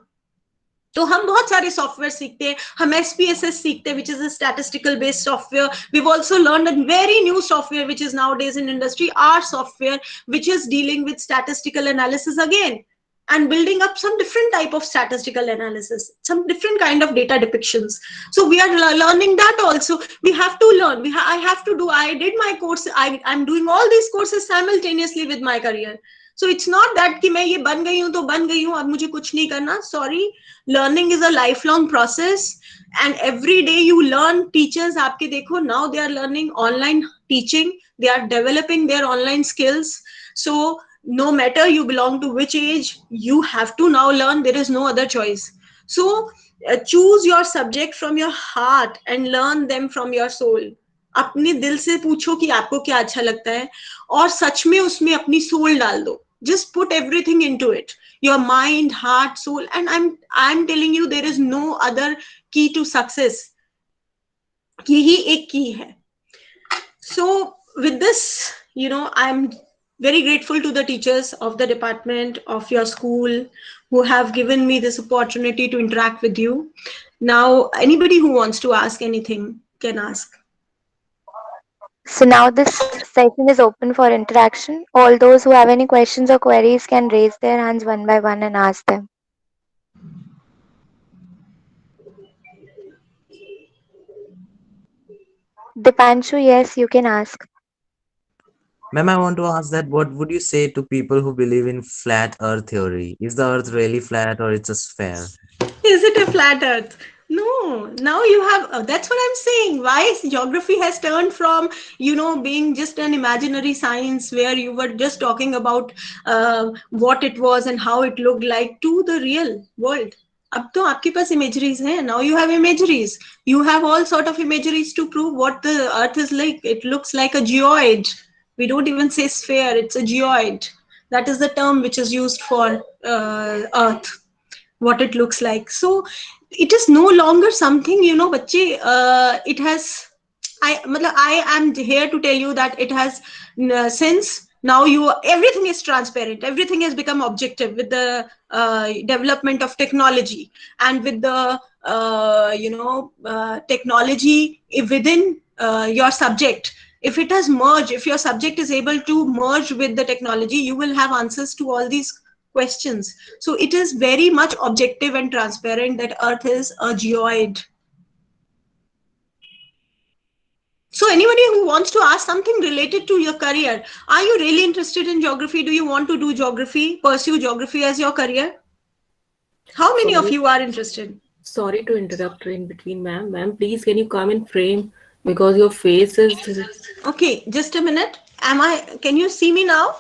तो हम बहुत सारे software सीखते हैं. हम SPSS सीखते हैं, which is a statistical based software. We've also learned a very new software which is nowadays in industry, R software, which is dealing with statistical analysis again. and building up some different type of statistical analysis, some different kind of data depictions. So we are learning that also. We have to learn. I have to do. I did my course. I'm doing all these courses simultaneously with my career. So it's not that कि मैं ये बन गई हूँ तो बन गई हूँ अब मुझे कुछ नहीं करना. Sorry, learning is a lifelong process, and every day you learn. Teachers आपके देखो, now they are learning online teaching. They are developing their online skills. So no matter you belong to which age, you have to now learn. There is no other choice. So choose your subject from your heart and learn them from your soul. अपने दिल से पूछो कि आपको क्या अच्छा लगता है और सच में उसमें अपनी सोल डाल दो. Just put everything into it, your mind, heart, soul, and I'm telling you, there is no other key to success. यही एक key है. So with this, I'm very grateful to the teachers of the department of your school who have given me this opportunity to interact with you. Now anybody who wants to ask anything can ask. So now this session is open for interaction. All those who have any questions or queries can raise their hands one by one and ask them. Dipanshu, yes, you can ask. Ma'am, I want to ask that what would you say to people who believe in flat earth theory? Is the earth really flat or it's a sphere? Is it a flat earth? No. Now you have, that's what I'm saying. Why geography has turned from, being just an imaginary science where you were just talking about what it was and how it looked like, to the real world. अब तो आपके पास imageries हैं. Now you have imageries. You have all sort of imageries to prove what the earth is like. It looks like a geoid. We don't even say sphere, it's a geoid. That is the term which is used for earth, what it looks like. So it is no longer something, bachche, it has, I am here to tell you that it has, since now everything is transparent, everything has become objective with the development of technology, and with the technology within your subject. If it has merged, if your subject is able to merge with the technology, you will have answers to all these questions. So it is very much objective and transparent that earth is a geoid. So anybody who wants to ask something related to your career, are you really interested in geography? Do you want to do geography, pursue geography as your career? How many of you are interested? Sorry to interrupt in between, ma'am. Ma'am, please can you come in frame because your face is. Okay, just a minute. Can you see me now?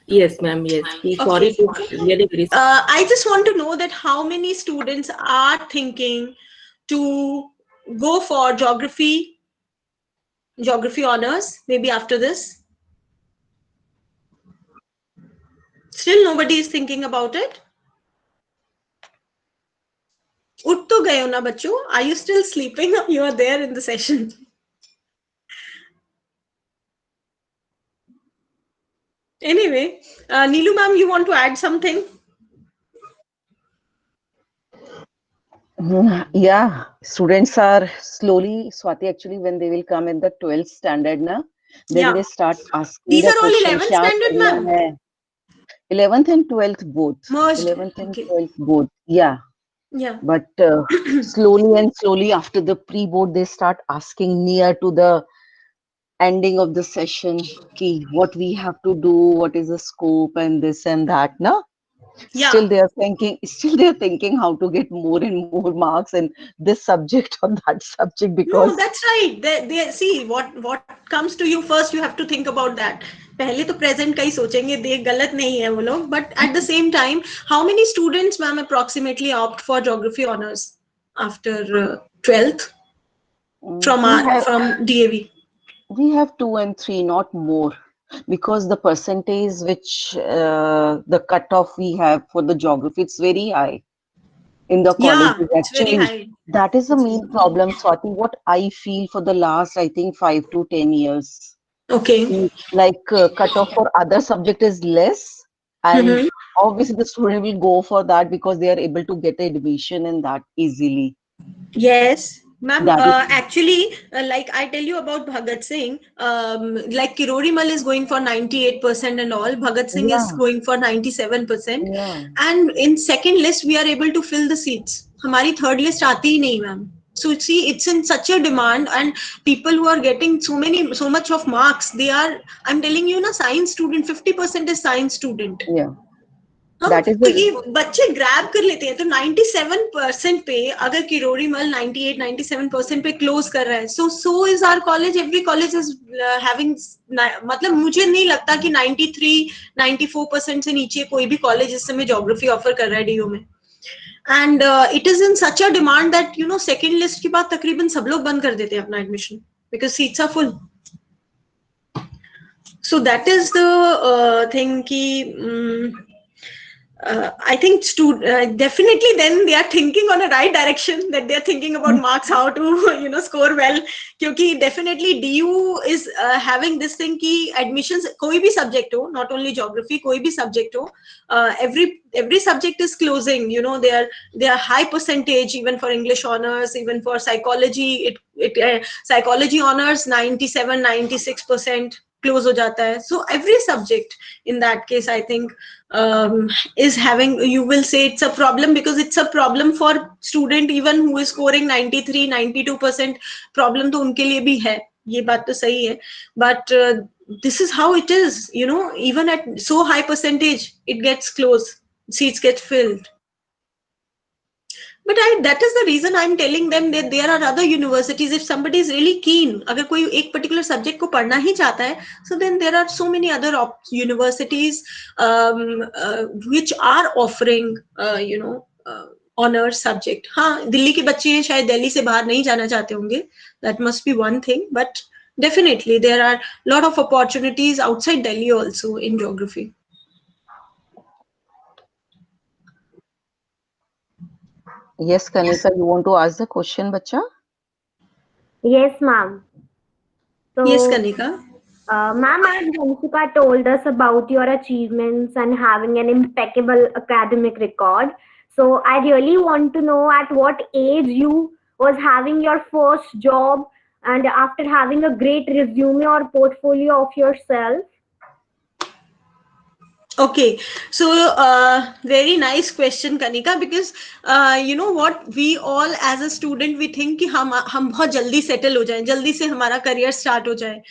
Yes, ma'am. Yes. Please, sorry to really very. I just want to know that how many students are thinking to go for geography honors, maybe after this. Still nobody is thinking about it. उठ तो गए हो ना बच्चों? Are you still sleeping or you are there in the session? Anyway, Neelu ma'am, you want to add something? Yeah, students are slowly, Swati, actually, when they will come in the 12th standard, then they start asking These the are all question, 11th standard, ma'am? 11th and 12th both. Merged. 11th and 12th both. Yeah. Yeah. But slowly and slowly after the pre-board, they start asking near to the ending of the session, what we have to do, what is the scope and this and that, Yeah. Still they are thinking how to get more and more marks in this subject or that subject, because No, that's right. They see what comes to you first. You have to think about that. पहले तो present का ही सोचेंगे, देख गलत नहीं है वो लोग. But at the same time, how many students, ma'am, approximately opt for geography honors after 12th from DAV? we have 2 and 3, not more, because the percentage which the cutoff we have for the geography, it's very high in the college. Yeah, it's very high. That is the main problem, Swati, what I feel for the last, I think, 5 to 10 years. Okay. Like cutoff for other subject is less, and obviously the student will go for that because they are able to get admission in that easily. Yes. Ma'am, That is, actually, like I tell you about Bhagat Singh, like Kirori Mal is going for 98% and all. Bhagat Singh is yeah, going for 97%. yeah. And in second list, we are able to fill the seats. हमारी third list आती ही नहीं, ma'am. So see, it's in such a demand, and people who are getting so much of marks, they are. I'm telling you, na, science student 50% is science student. Yeah, हाँ, that is तो the ये बच्चे grab कर लेते हैं. तो 97% पे अगर किरोड़ी मल 98-97% पे क्लोज कर रहा है, so is our college. Every college is having, मतलब मुझे नहीं लगता कि 93-94% से नीचे कोई भी कॉलेज इस समय ज्योग्राफी ऑफर कर रहा है डीयू में. And it is in such a demand that you know second list के बाद तकरीबन सब लोग बंद कर देते हैं अपना admission, because seats are full. So that is the thing ki I think definitely then they are thinking on a right direction, that they are thinking about marks, how to score well. Kyunki definitely DU is having this thing ki admissions koi bhi subject ho, not only geography, koi bhi subject ho, every subject is closing. They are high percentage even for English honors, even for psychology. Psychology honors 97-96% close ho jata hai. So every subject in that case, I think, is having, you will say it's a problem, because it's a problem for student even who is scoring 93-92%. problem to unke liye bhi hai, ye baat to sahi hai. But this is how it is, even at so high percentage it gets closed, seats get filled. But that is the reason I'm telling them that there are other universities. If somebody is really keen, अगर कोई एक particular subject को पढ़ना ही चाहता है, so then there are so many other universities which are offering, honors subject. हाँ, दिल्ली के बच्चे हैं, शायद दिल्ली से बाहर नहीं जाना चाहते होंगे. That must be one thing. But definitely there are lot of opportunities outside Delhi also in geography. yes, Kanika, you want to ask the question, bacha? Yes, ma'am. Yes, So, Kanika. ma'am, as Vanshika told us about your achievements and having an impeccable academic record. So, I really want to know at what age you was having your first job and after having a great resume or portfolio of yourself. Okay, so very nice question, Kanika, because you know what, we all as a student we think कि हम बहुत जल्दी settle हो जाएं, जल्दी से हमारा career start हो जाए.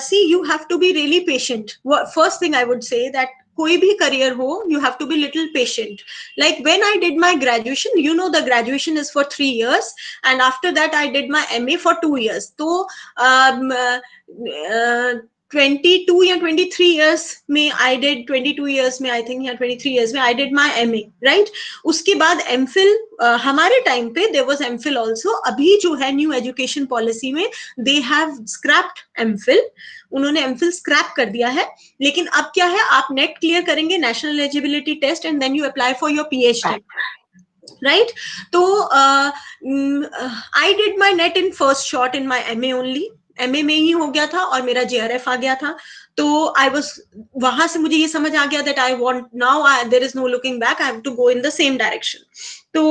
See, you have to be really patient. First thing I would say that कोई भी career हो, you have to be little patient. Like when I did my graduation, the graduation is for 3 years, and after that I did my MA for 2 years. So 22 या 23 years में I did 22 years में I think या 23 years में I did my MA, right? उसके बाद MPhil, हमारे time पे there was MPhil also. अभी जो है न्यू एजुकेशन पॉलिसी में they have scrapped MPhil. उन्होंने MPhil scrap कर दिया है. लेकिन अब क्या है, आप नेट क्लियर करेंगे, national eligibility test, and then you apply for your PhD, right? तो I did my net in first shot in my MA only. MA में ही हो गया था और मेरा JRF आ गया था. तो I was, वहां से मुझे ये समझ आ गया that I want now, there is no looking back, I have to go in the same direction. तो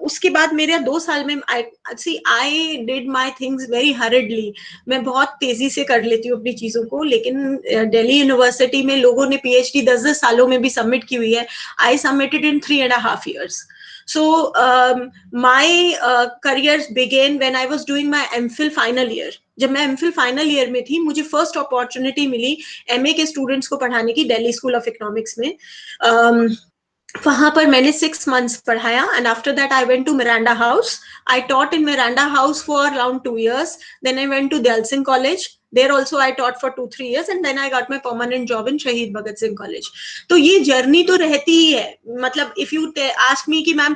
उसके बाद मेरे 2 साल में I did my things very hurriedly. मैं बहुत तेजी से कर लेती हूँ अपनी चीजों को, लेकिन दिल्ली यूनिवर्सिटी में लोगों ने PhD 10-10 सालों में भी सबमिट की हुई है. I submitted in 3.5 years. So my career began when I was doing my MPhil final year. जब मैं MPhil final year में थी, मुझे first opportunity मिली MA के students को पढ़ाने की Delhi School of Economics में. वहां पर मैंने 6 months पढ़ाया, and after that I went to Miranda House. I taught in Miranda House for around 2 years. Then I went to Dal Singh College. There also I taught for 2-3 years, and then I got my permanent job in Shahid Bhagat Singh College. तो ये journey तो रहती ही है. मतलब if you ask me कि ma'am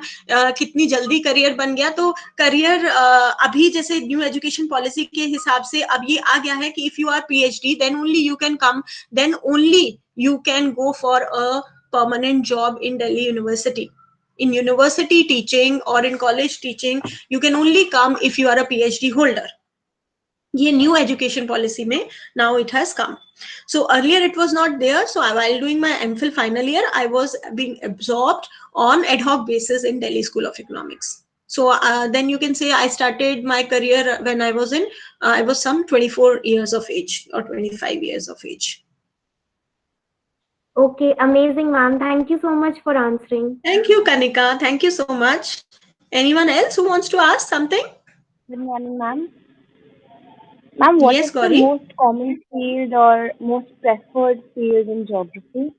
कितनी जल्दी career बन गया, तो करियर अभी जैसे न्यू एजुकेशन पॉलिसी के हिसाब से अब ये आ गया है कि if you are PhD, then only you can come, then only you can go for a permanent job in Delhi University. In university teaching or in college teaching, you can only come if you are a PhD holder. ये new education policy में now it has come. So earlier it was not there. So while doing my MPhil final year, I was being absorbed on ad hoc basis in Delhi School of Economics. So then you can say I started my career when I was I was some 24 years of age or 25 years of age. Okay, amazing, ma'am. Thank you so much for answering. Thank you, Kanika. Thank you so much. Anyone else who wants to ask something? Good morning, ma'am. Ma'am, what Yes, is the Gauri. most common field or most preferred field in geography?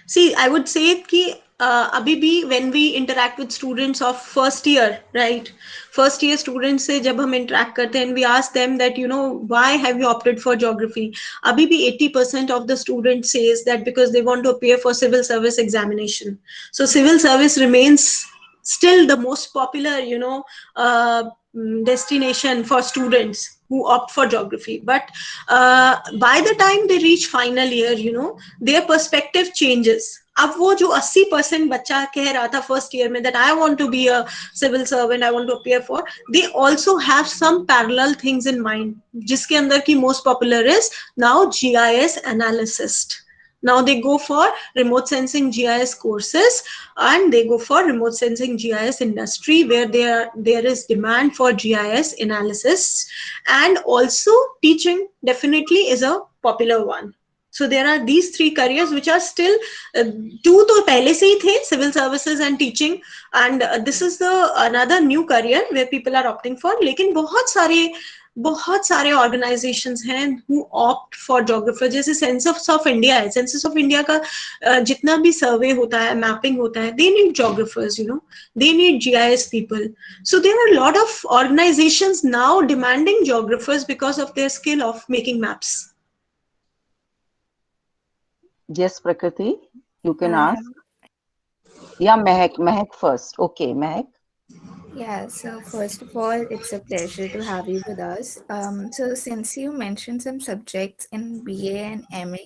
See, I would say कि अभी भी when we interact with students of first year, right? First year students से जब हम interact करते हैं and we ask them that why have you opted for geography? अभी भी 80% of the student says that because they want to appear for civil service examination. So civil service remains still the most popular destination for students who opt for geography. But by the time they reach final year, their perspective changes. अब वो जो 80% बच्चा कह रहा था first year में that I want to be a civil servant, I want to appear for, they also have some parallel things in mind, जिसके अंदर की most popular is now GIS analyst. Now they go for remote sensing GIS courses, and they go for remote sensing GIS industry where there is demand for GIS analysis, and also teaching definitely is a popular one. So there are these three careers which are still two तो पहले से ही थे, civil services and teaching, and this is the another new career where people are opting for. लेकिन बहुत सारे organisations हैं who opt for geographer. जैसे census of India है, सेंसस ऑफ इंडिया का जितना भी सर्वे होता है, मैपिंग होता है, they need geographers, they need GIS people. So there are a lot of organizations now demanding geographers because of their skill of making maps. Yes, Prakriti, you can ask. Yeah, Mehak first. Okay, Mehak. Yeah, so first of all, it's a pleasure to have you with us. So since you mentioned some subjects in BA and MA,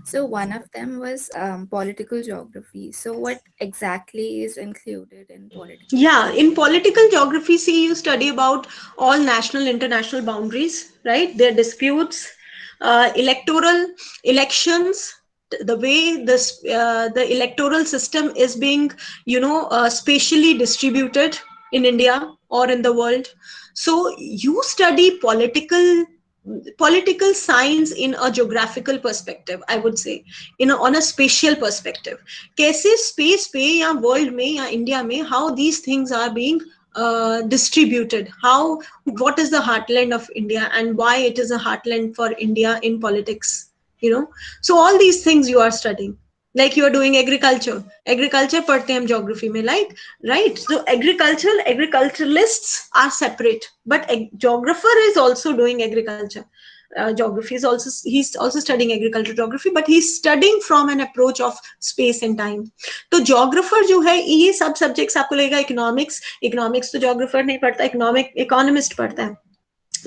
so one of them was political geography. So what exactly is included in political? Yeah, in political geography, see, you study about all national, international boundaries, right? Their disputes, electoral elections, the way the electoral system is being, spatially distributed in India or in the world. So you study political science in a geographical perspective, I would say, on a spatial perspective. कैसे space पे या world में या India में how these things are being distributed, what is the heartland of India and why it is a heartland for India in politics, so all these things you are studying. Like you are doing agriculture पढ़ते हैं हम geography में, like, right? So agriculturalists are separate, but geographer is also doing agriculture geography. He's also studying agriculture geography, but he's studying from an approach of space and time. तो geographer जो है, ये सब subjects आपको लगेगा economics तो geographer नहीं पढ़ता, economist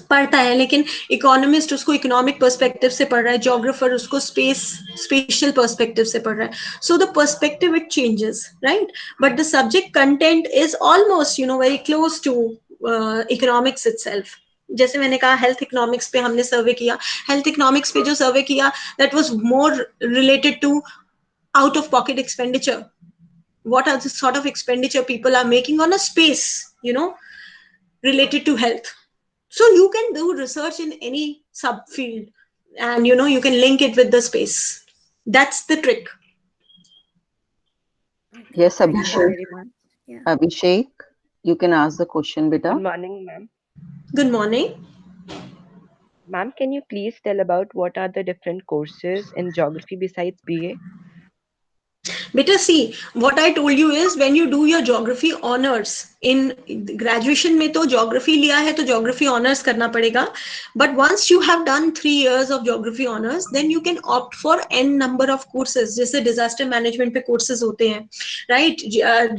पढ़ता है, लेकिन इकोनॉमिस्ट उसको इकोनॉमिक पर्सपेक्टिव से पढ़ रहा है, जोग्राफर उसको स्पेशल पर्सपेक्टिव से पढ़ रहा है. So the perspective it changes, right? But the subject content is almost very close to economics itself. जैसे मैंने कहा हेल्थ इकोनॉमिक्स पे हमने सर्वे किया, हेल्थ इकोनॉमिक्स पे जो सर्वे किया that was more related to out of pocket expenditure. What are the sort of expenditure people are making on a space, related to health. So you can do research in any subfield, and you can link it with the space. That's the trick. Yes, Thank you Abhishek. very much. Yeah. Abhishek, you can ask the question, beta. Good morning, ma'am. Good morning. Ma'am, can you please tell about what are the different courses in geography besides BA? Beta, see, what I told you is when you do your geography honors in graduation में तो geography लिया है तो geography honors करना पड़ेगा. But once you have done 3 years of geography honors, then you can opt for n number of courses. जैसे disaster management पे courses होते हैं, right?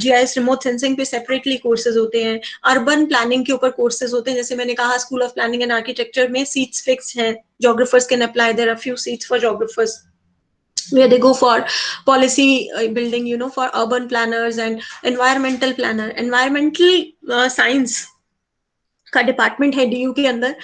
GIS remote sensing पे separately courses होते हैं, urban planning के ऊपर courses होते हैं. जैसे मैंने कहा School of Planning and Architecture में seats fixed हैं, geographers can apply. There are few seats for geographers where they go for policy building, for urban planners and environmental planner. Environmental science का department है DU के अंदर,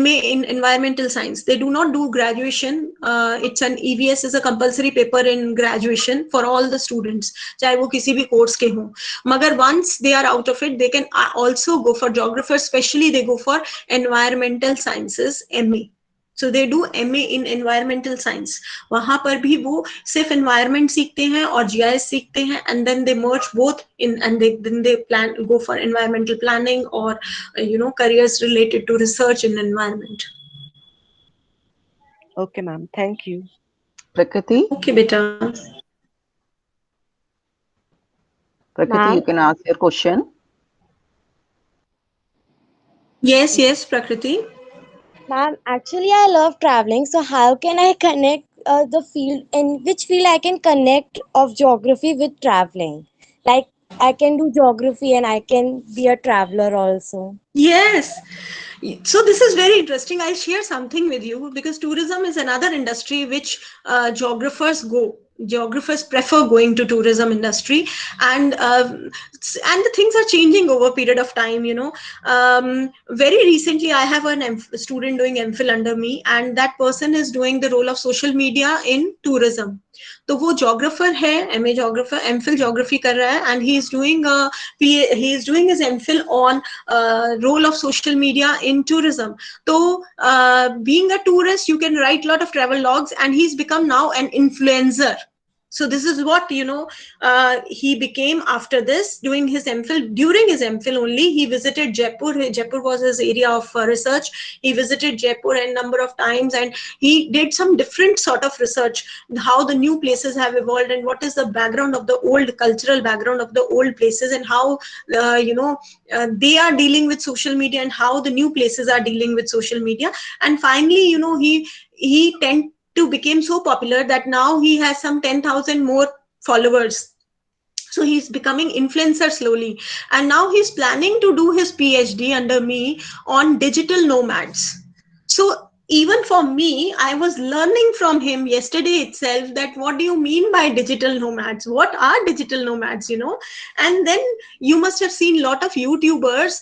MA in environmental science. They do not do graduation. It's an EVS is a compulsory paper in graduation for all the students, चाहे वो किसी भी course के हों. मगर once they are out of it, they can also go for geographer. Especially they go for environmental sciences MA. So they do MA in environmental science. वहां पर भी वो सिर्फ environment सीखते हैं और GIS सीखते हैं, and then they merge both in, and then they go for environmental planning or careers related to research in environment. Okay, ma'am. Thank you. Prakriti? Okay, beta. Prakriti, you can ask your question. Yes, Prakriti. Ma'am, actually I love traveling, so how can I connect the field, in which field I can connect of geography with traveling? Like I can do geography and I can be a traveler also. Yes. So this is very interesting. I'll share something with you because tourism is another industry which geographers go. Geographers prefer going to tourism industry, and the things are changing over a period of time. Very recently, I have a student doing MPhil under me, and that person is doing the role of social media in tourism. तो वो geographer है, MA geographer, MPhil geography कर रहा है, and he is doing his MPhil on role of social media in tourism. So being a tourist, you can write a lot of travel logs, and he's become now an influencer. So this is what he became after this, doing his MPhil. During his MPhil only, he visited Jaipur. Jaipur was his area of research. He visited Jaipur a number of times, and he did some different sort of research, how the new places have evolved and what is the background of the old cultural background of the old places, and how they are dealing with social media and how the new places are dealing with social media. And finally, he tend to became so popular that now he has some 10,000 more followers. So he's becoming influencer slowly, and now he's planning to do his PhD under me on digital nomads. So even for me, I was learning from him yesterday itself that what do you mean by digital nomads? What are digital nomads, And then you must have seen a lot of YouTubers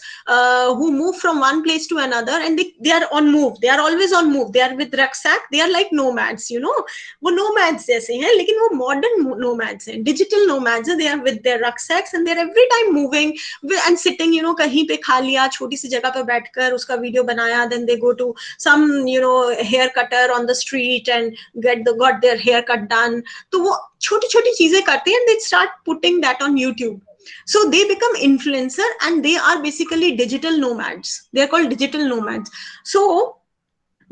who move from one place to another, and they are on move. They are always on move. They are with rucksack. They are like nomads, वो nomads जैसे हैं, लेकिन वो modern nomads हैं. Digital nomads हैं. They are with their rucksacks and they are every time moving and sitting, कहीं पे खा लिया, छोटी सी जगह पे बैठकर उसका वीडियो बनाया. Then they go to some hair cutter on the street and got their haircut done. तो वो छोटी-छोटी चीजें करते हैं, and they start putting that on YouTube. So they become influencer, and they are basically digital nomads. They are called digital nomads. So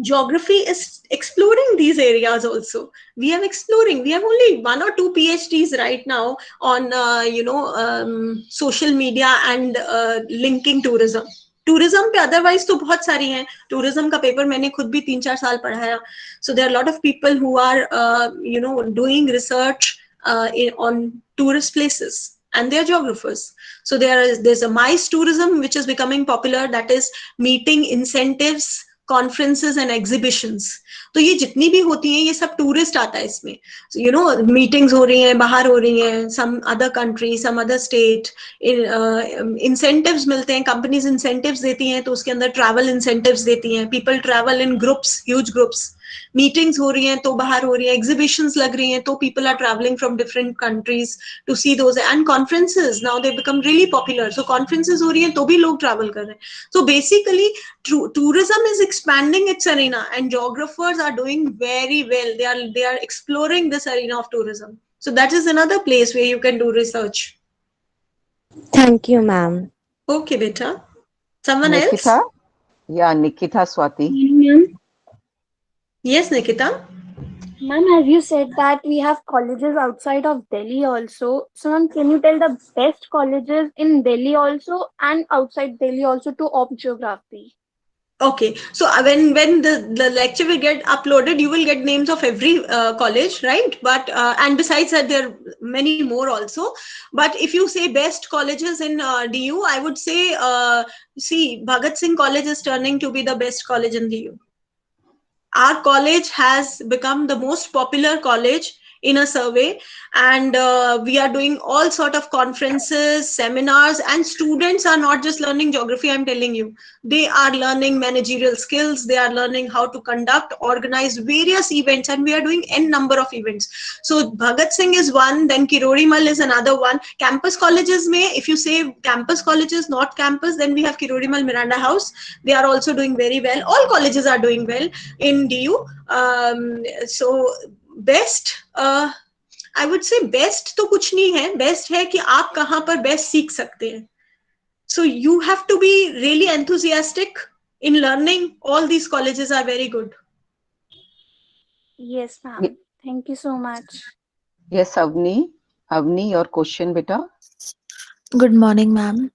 geography is exploring these areas also. We are exploring. We have only 1 or 2 PhDs right now on social media and linking tourism. Tourism पे otherwise तो बहुत सारी हैं. Tourism का paper मैंने खुद भी 3-4 साल पढ़ाया. So there are a lot of people who are doing research on tourist places, and they are geographers. So there's a MICE tourism which is becoming popular, that is meeting incentives, conferences and exhibitions. तो ये जितनी भी होती हैं, ये सब tourist आता है इसमें. मीटिंग्स हो रही हैं, बाहर हो रही हैं, some other country, some other state, incentives मिलते हैं, companies incentives देती हैं, तो उसके अंदर travel incentives देती हैं. People travel in groups, huge groups. Meetings हो रही हैं तो बाहर हो रही हैं, एग्जीबिशंस लग रही हैं तो people are traveling from different countries to see those, and conferences now they become really popular. So conferences हो रही हैं तो भी लोग travel कर रहे हैं. So basically tourism is expanding its arena, and geographers are doing very well. They are exploring this arena of tourism. So that is another place where you can do research. Thank you, ma'am. Okay, beta. Someone Nikita? else? Yeah, Nikita Swati. Yes, Nikita. Ma'am, as you said that we have colleges outside of Delhi also. So, ma'am, can you tell the best colleges in Delhi also and outside Delhi also to opt geography? Okay, so when the lecture will get uploaded, you will get names of every college, right? But and besides that, there are many more also. But if you say best colleges in DU, I would say see, Bhagat Singh College is turning to be the best college in DU. Our college has become the most popular college in a survey, and we are doing all sort of conferences, seminars, and students are not just learning geography, I'm telling you. They are learning managerial skills, they are learning how to conduct, organize various events, and we are doing n number of events. So Bhagat Singh is one, then Kirorimal is another one. Campus colleges may, if you say campus colleges, not campus, then we have Kirorimal Miranda House. They are also doing very well. All colleges are doing well in DU. So best, I would say best तो कुछ नहीं है, best है कि आप कहाँ पर best सीख सकते हैं. So you have to be really enthusiastic in learning. All these colleges are very good. Yes, ma'am. Thank you so much. Yes, Avni. Avni, your question, beta. Good morning, ma'am.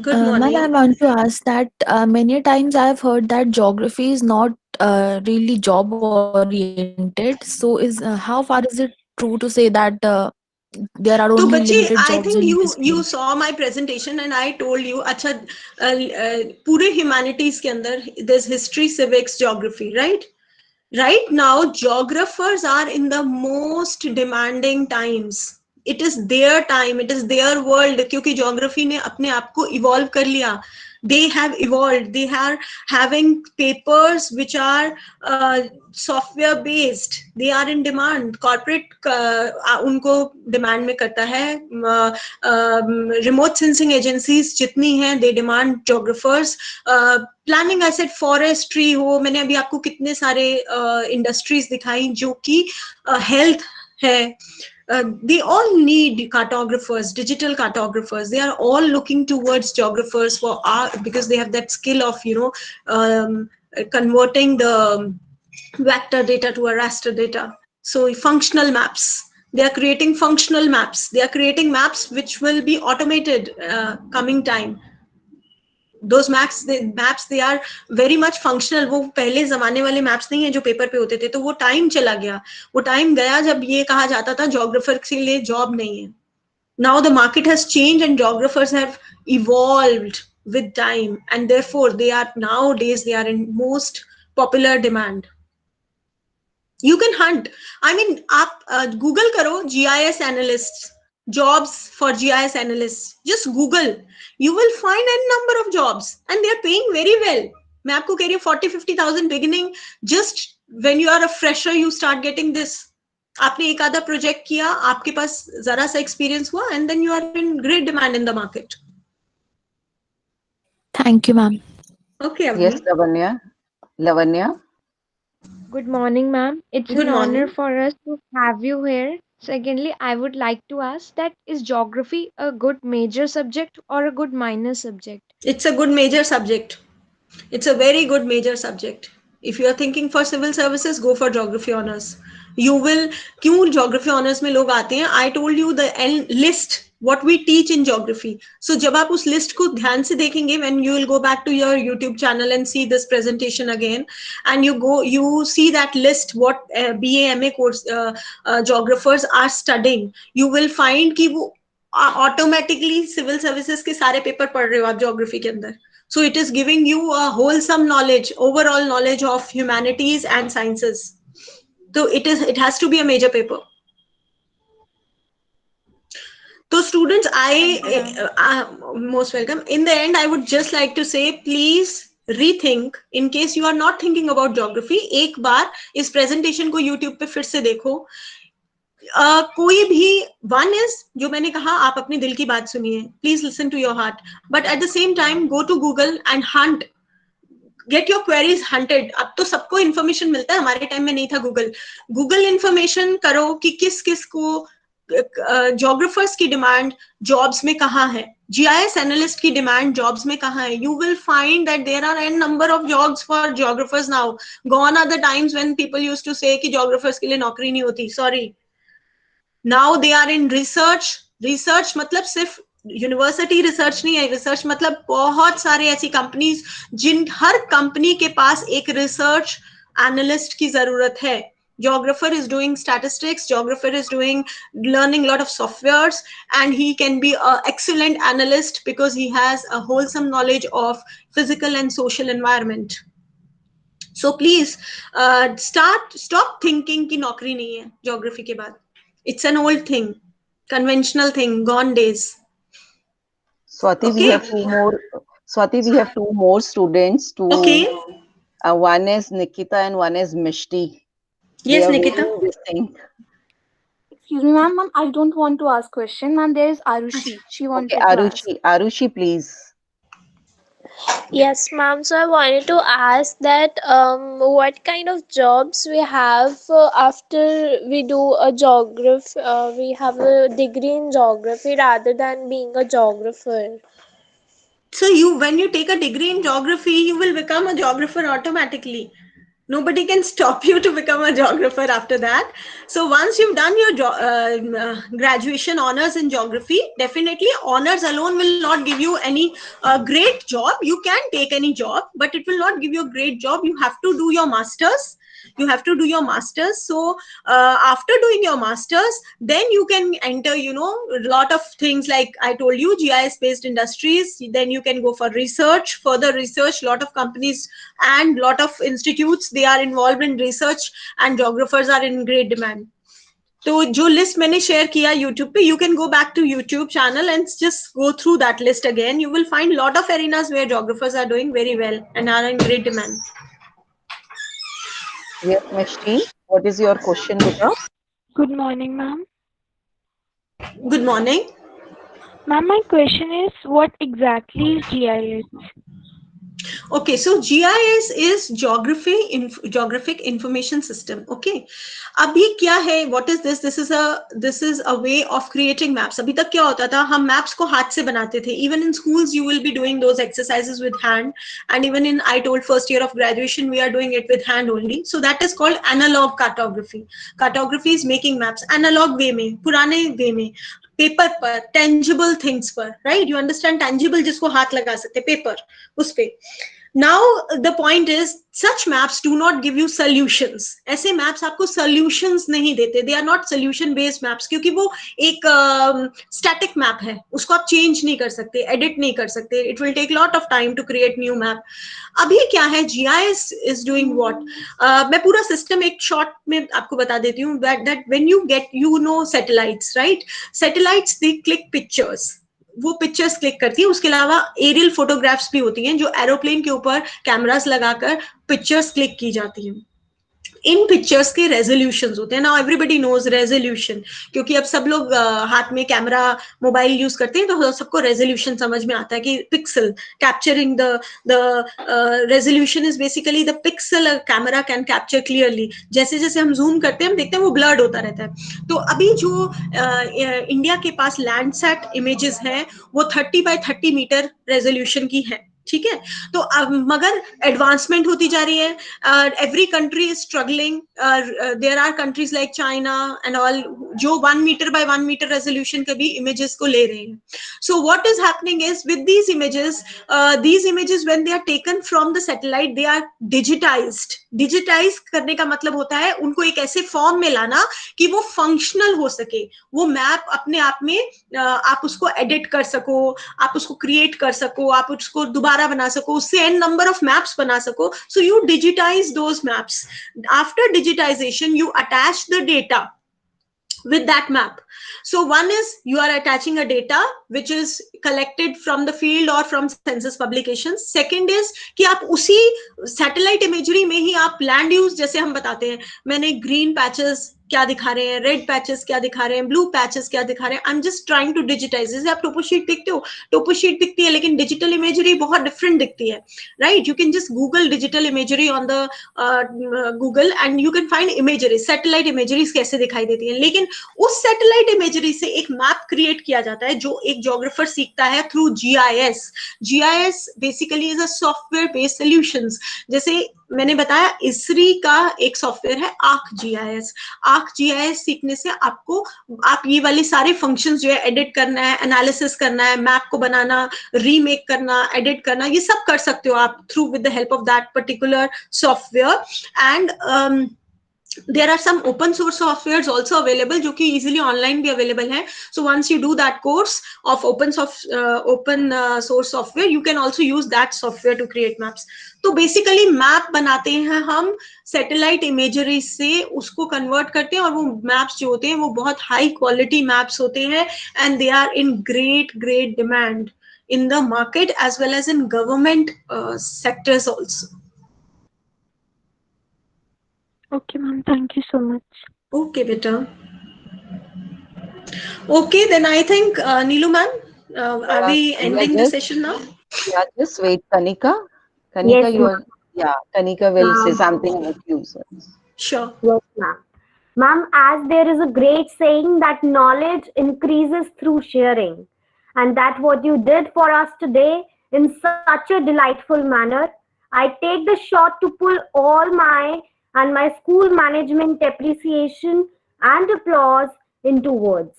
Good Ma'am, morning. I want to ask that many times I've heard that geography is not really job oriented. So, how far is it true to say that there are only So limited बच्चे, jobs I in think this you field? saw my presentation and I told you, अच्छा पूरे humanities के अंदर there's history, civics, geography, right? Right now, geographers are in the most demanding times. It is their time, it is their world, क्योंकि geography ने अपने आप को evolve कर लिया. They have evolved. They are having papers which are software based. They are in demand. Corporate उनको demand में करता है. Remote sensing agencies जितनी हैं, they demand geographers. Planning, I said forestry हो. मैंने अभी आपको कितने सारे industries दिखाई जो कि health है. They all need cartographers, digital cartographers. They are all looking towards geographers for art because they have that skill of converting the vector data to a raster data. So functional maps. They are creating functional maps. They are creating maps which will be automated coming time. Those maps they are very much functional. वो पहले जमाने वाले maps नहीं है जो paper पे होते थे. तो वो टाइम चला गया. वो टाइम गया जब ये कहा जाता था geographer के लिए जॉब नहीं है. Now the market has changed and geographers have evolved with time, and therefore they are nowadays they are in most popular demand. You can hunt. I mean, आप Google करो GIS analysts, jobs for GIS analysts. Just Google. You will find a number of jobs and they are paying very well. मैं आपको कह रही हूँ 40-50,000 beginning. Just when you are a fresher, you start getting this. आपने एक आधा project किया, आपके पास जरा सा एक्सपीरियंस हुआ, and then you are in great demand in the market. Thank you, ma'am. Okay, Avni. Yes, Lavanya. Lavanya. Good morning, ma'am. It's Good an honor morning. for us to have you here. Secondly, I would like to ask that is geography a good major subject or a good minor subject? It's a good major subject. It's a very good major subject. If you are thinking for civil services, go for geography honors. You will. क्यों geography honors में लोग आते हैं? I told you the list what we teach in geography. So जब आप उस list को ध्यान से देखेंगे, when you will go back to your YouTube channel and see this presentation again, and you see that list what BA MA course geographers are studying, you will find कि वो automatically civil services के सारे paper पढ़ रहे हो आप geography के अंदर. So it is giving you a wholesome knowledge, overall knowledge of humanities and sciences. So it has to be a major paper. So students, most welcome. In the end, I would just like to say, please rethink. In case you are not thinking about geography, एक बार इस presentation को YouTube पे फिर से देखो. कोई भी one is जो मैंने कहा आप अपने दिल की बात सुनिए. Please listen to your heart. But at the same time, go to Google and hunt. Get your queries hunted. अब तो सबको information मिलता है. हमारे टाइम में नहीं था Google. Google information करो कि किस किस को geographers की demand jobs में कहाँ है. GIS analyst की demand jobs में कहाँ है. You will find that there are a number of jobs for geographers now. Gone are the times when people used to say कि geographers के लिए नौकरी नहीं होती. Sorry. Now they are in research. Research मतलब सिर्फ यूनिवर्सिटी रिसर्च नहीं है. रिसर्च मतलब बहुत सारे ऐसी कंपनीज जिन हर कंपनी के पास एक रिसर्च एनालिस्ट की जरूरत है. Geographer is doing statistics, geographer is doing learning a lot of softwares, and he can be an excellent analyst because he has a wholesome knowledge of physical and social environment. So please stop thinking कि नौकरी नहीं है geography के बाद. It's an old thing, conventional thing, gone days. Swati, we Okay. have two more. Swati, we have two more students. Okay. One is Nikita and one is Mishti. They Yes, are Nikita. waiting this thing. Excuse me, ma'am. I don't want to ask question. Ma'am, there is Arushi. She Okay, wanted to ask. Arushi, please. Yes, ma'am. So I wanted to ask that what kind of jobs we have after we do a geography, we have a degree in geography rather than being a geographer. So when you take a degree in geography, you will become a geographer automatically. Nobody can stop you to become a geographer after that. So once you've done your graduation honors in geography, definitely honors alone will not give you any great job. You can take any job, but it will not give you a great job. You have to do your masters. So after doing your masters, then you can enter, a lot of things, like I told you, GIS based industries. Then you can go for further research. Lot of companies and lot of institutes, they are involved in research, and geographers are in great demand. तो जो list मैंने share किया YouTube पे, you can go back to YouTube channel and just go through that list again. You will find lot of arenas where geographers are doing very well and are in great demand. Yes, Mishti, what is your question, beta? Good morning, ma'am. Good morning. Ma'am, my question is, what exactly is GIS? Okay, so GIS is Geographic Information System. Okay, अभी क्या है? What is this? This is a way of creating maps. अभी तक क्या होता था? हम maps को हाथ से बनाते थे. Even in schools, you will be doing those exercises with hand. And even in, I told, first year of graduation, we are doing it with hand only. So that is called analog cartography. Cartography is making maps analog way में, पुराने way में. Paper पर, tangible things पर, right? You understand, tangible जिसको हाथ लगा सकते, paper, उस पे. Now the point is, such maps do not give you solutions. ऐसे maps आपको solutions नहीं देते. They are not solution based maps, क्योंकि वो एक static map है. उसको आप change नहीं कर सकते, edit नहीं कर सकते. It will take lot of time to create new map. अभी क्या है? GIS is doing what? मैं पूरा system एक short में आपको बता देती हूँ. That when you get, satellites, right? Satellites, they click pictures. वो पिक्चर्स क्लिक करती है. उसके अलावा एरियल फोटोग्राफ्स भी होती हैं, जो एरोप्लेन के ऊपर कैमरास लगाकर पिक्चर्स क्लिक की जाती हैं. इन पिक्चर्स के रेजोल्यूशंस होते हैं. नाउ एवरीबॉडी नोज रेजोल्यूशन, क्योंकि अब सब लोग हाथ में कैमरा, मोबाइल यूज करते हैं, तो सबको रेजोल्यूशन समझ में आता है कि pixel capturing the resolution is basically the pixel camera can capture clearly. जैसे जैसे हम जूम करते हैं, हम देखते हैं वो ब्लर्ड होता रहता है. तो अभी जो इंडिया के पास लैंडसैट इमेजेस हैं, वो 30 by 30 मीटर रेजोल्यूशन की है. ठीक है, तो मगर एडवांसमेंट होती जा रही है. Every country is struggling. There are countries like China and all, जो 1 मीटर by 1 मीटर रेजोल्यूशन के भी इमेजेस को ले रहे हैं. So what is happening is, with these images when they are taken from the satellite, they are digitized. Digitise करने का मतलब होता है उनको एक ऐसे फॉर्म में लाना कि वो फंक्शनल हो सके. वो मैप अपने आप में आप उसको एडिट कर सको, आप उसको क्रिएट कर सको, आप उसको दोबारा बना सको, उससे n number of maps बना सको. So you digitize those maps. After digitization, you attach the data with that map. So one is, you are attaching a data which is collected from the field or from census publications. Second is कि आप उसी satellite imagery में ही आप land use, जैसे हम बताते हैं, मैंने green patches क्या दिखा रहे हैं, रेड पैचेस क्या दिखा रहे हैं, ब्लू पैचेस क्या दिखा रहे हैं. I am just trying to digitize. जैसे आप टोपो शीट देखते हो, टोपो शीट दिखती है, लेकिन डिजिटल इमेजरी बहुत डिफरेंट दिखती है, right? You can just Google digital imagery on the Google and you can find imagery, satellite imageries कैसे दिखाई देती है. लेकिन उस सैटेलाइट इमेजरी से एक मैप क्रिएट किया जाता है, जो एक जोग्राफर सीखता है through GIS. GIS basically is a software based solutions. जैसे मैंने बताया, इसरी का एक सॉफ्टवेयर है ArcGIS. ArcGIS सीखने से आपको, आप ये वाले सारे फंक्शंस जो है, एडिट करना है, एनालिसिस करना है, मैप को बनाना, रीमेक करना, एडिट करना, ये सब कर सकते हो आप through with the help of that particular software. And there are some open source softwares also available जो कि easily online भी available है. So once you do that course of open source software, you can also use that software to create maps. तो basically map बनाते हैं हम satellite imagery से, उसको convert करते हैं, और वो maps जो होते हैं वो बहुत high quality maps होते हैं, and they are in great demand in the market as well as in government sectors also. Okay, ma'am. Thank you so much. Okay, beta. Okay, then I think Neelu ma'am, are we ending the session now? Yeah, just wait, Kanika. Yes, you are, ma'am. yeah, Kanika will say Ma'am. something about you, sir. Sure. Yes, ma'am. Ma'am, as there is a great saying that knowledge increases through sharing, and that what you did for us today in such a delightful manner, I take the shot to pull all my and my school management appreciation and applause into words.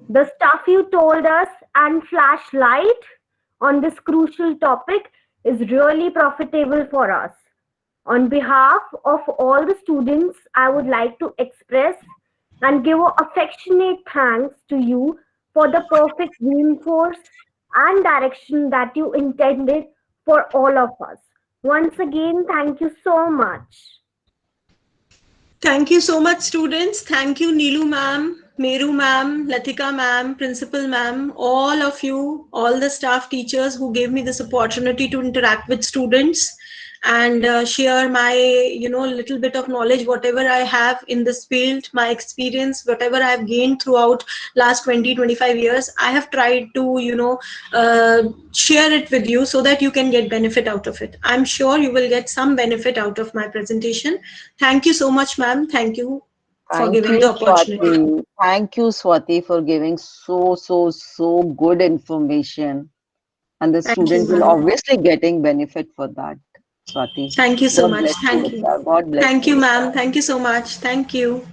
The stuff you told us and flash light on this crucial topic is really profitable for us. On behalf of all the students, I would like to express and give affectionate thanks to you for the perfect reinforce and direction that you intended for all of us. Once again, thank you so much. Thank you so much, students. Thank you, Neelu ma'am, Meru ma'am, Latika ma'am, principal ma'am, all of you, all the staff teachers who gave me this opportunity to interact with students and share my, little bit of knowledge, whatever I have in this field, my experience, whatever I have gained throughout last 20-25 years. I have tried to, share it with you so that you can get benefit out of it. I'm sure you will get some benefit out of my presentation. Thank you so much, ma'am. Thank you for giving the opportunity. Swati. Thank you, Swati, for giving so good information. And the Thank student you, will ma'am. obviously getting benefit for that, Swati. Thank you so God much. bless Thank you. you. God bless Thank you. you, ma'am. Thank you so much. Thank you.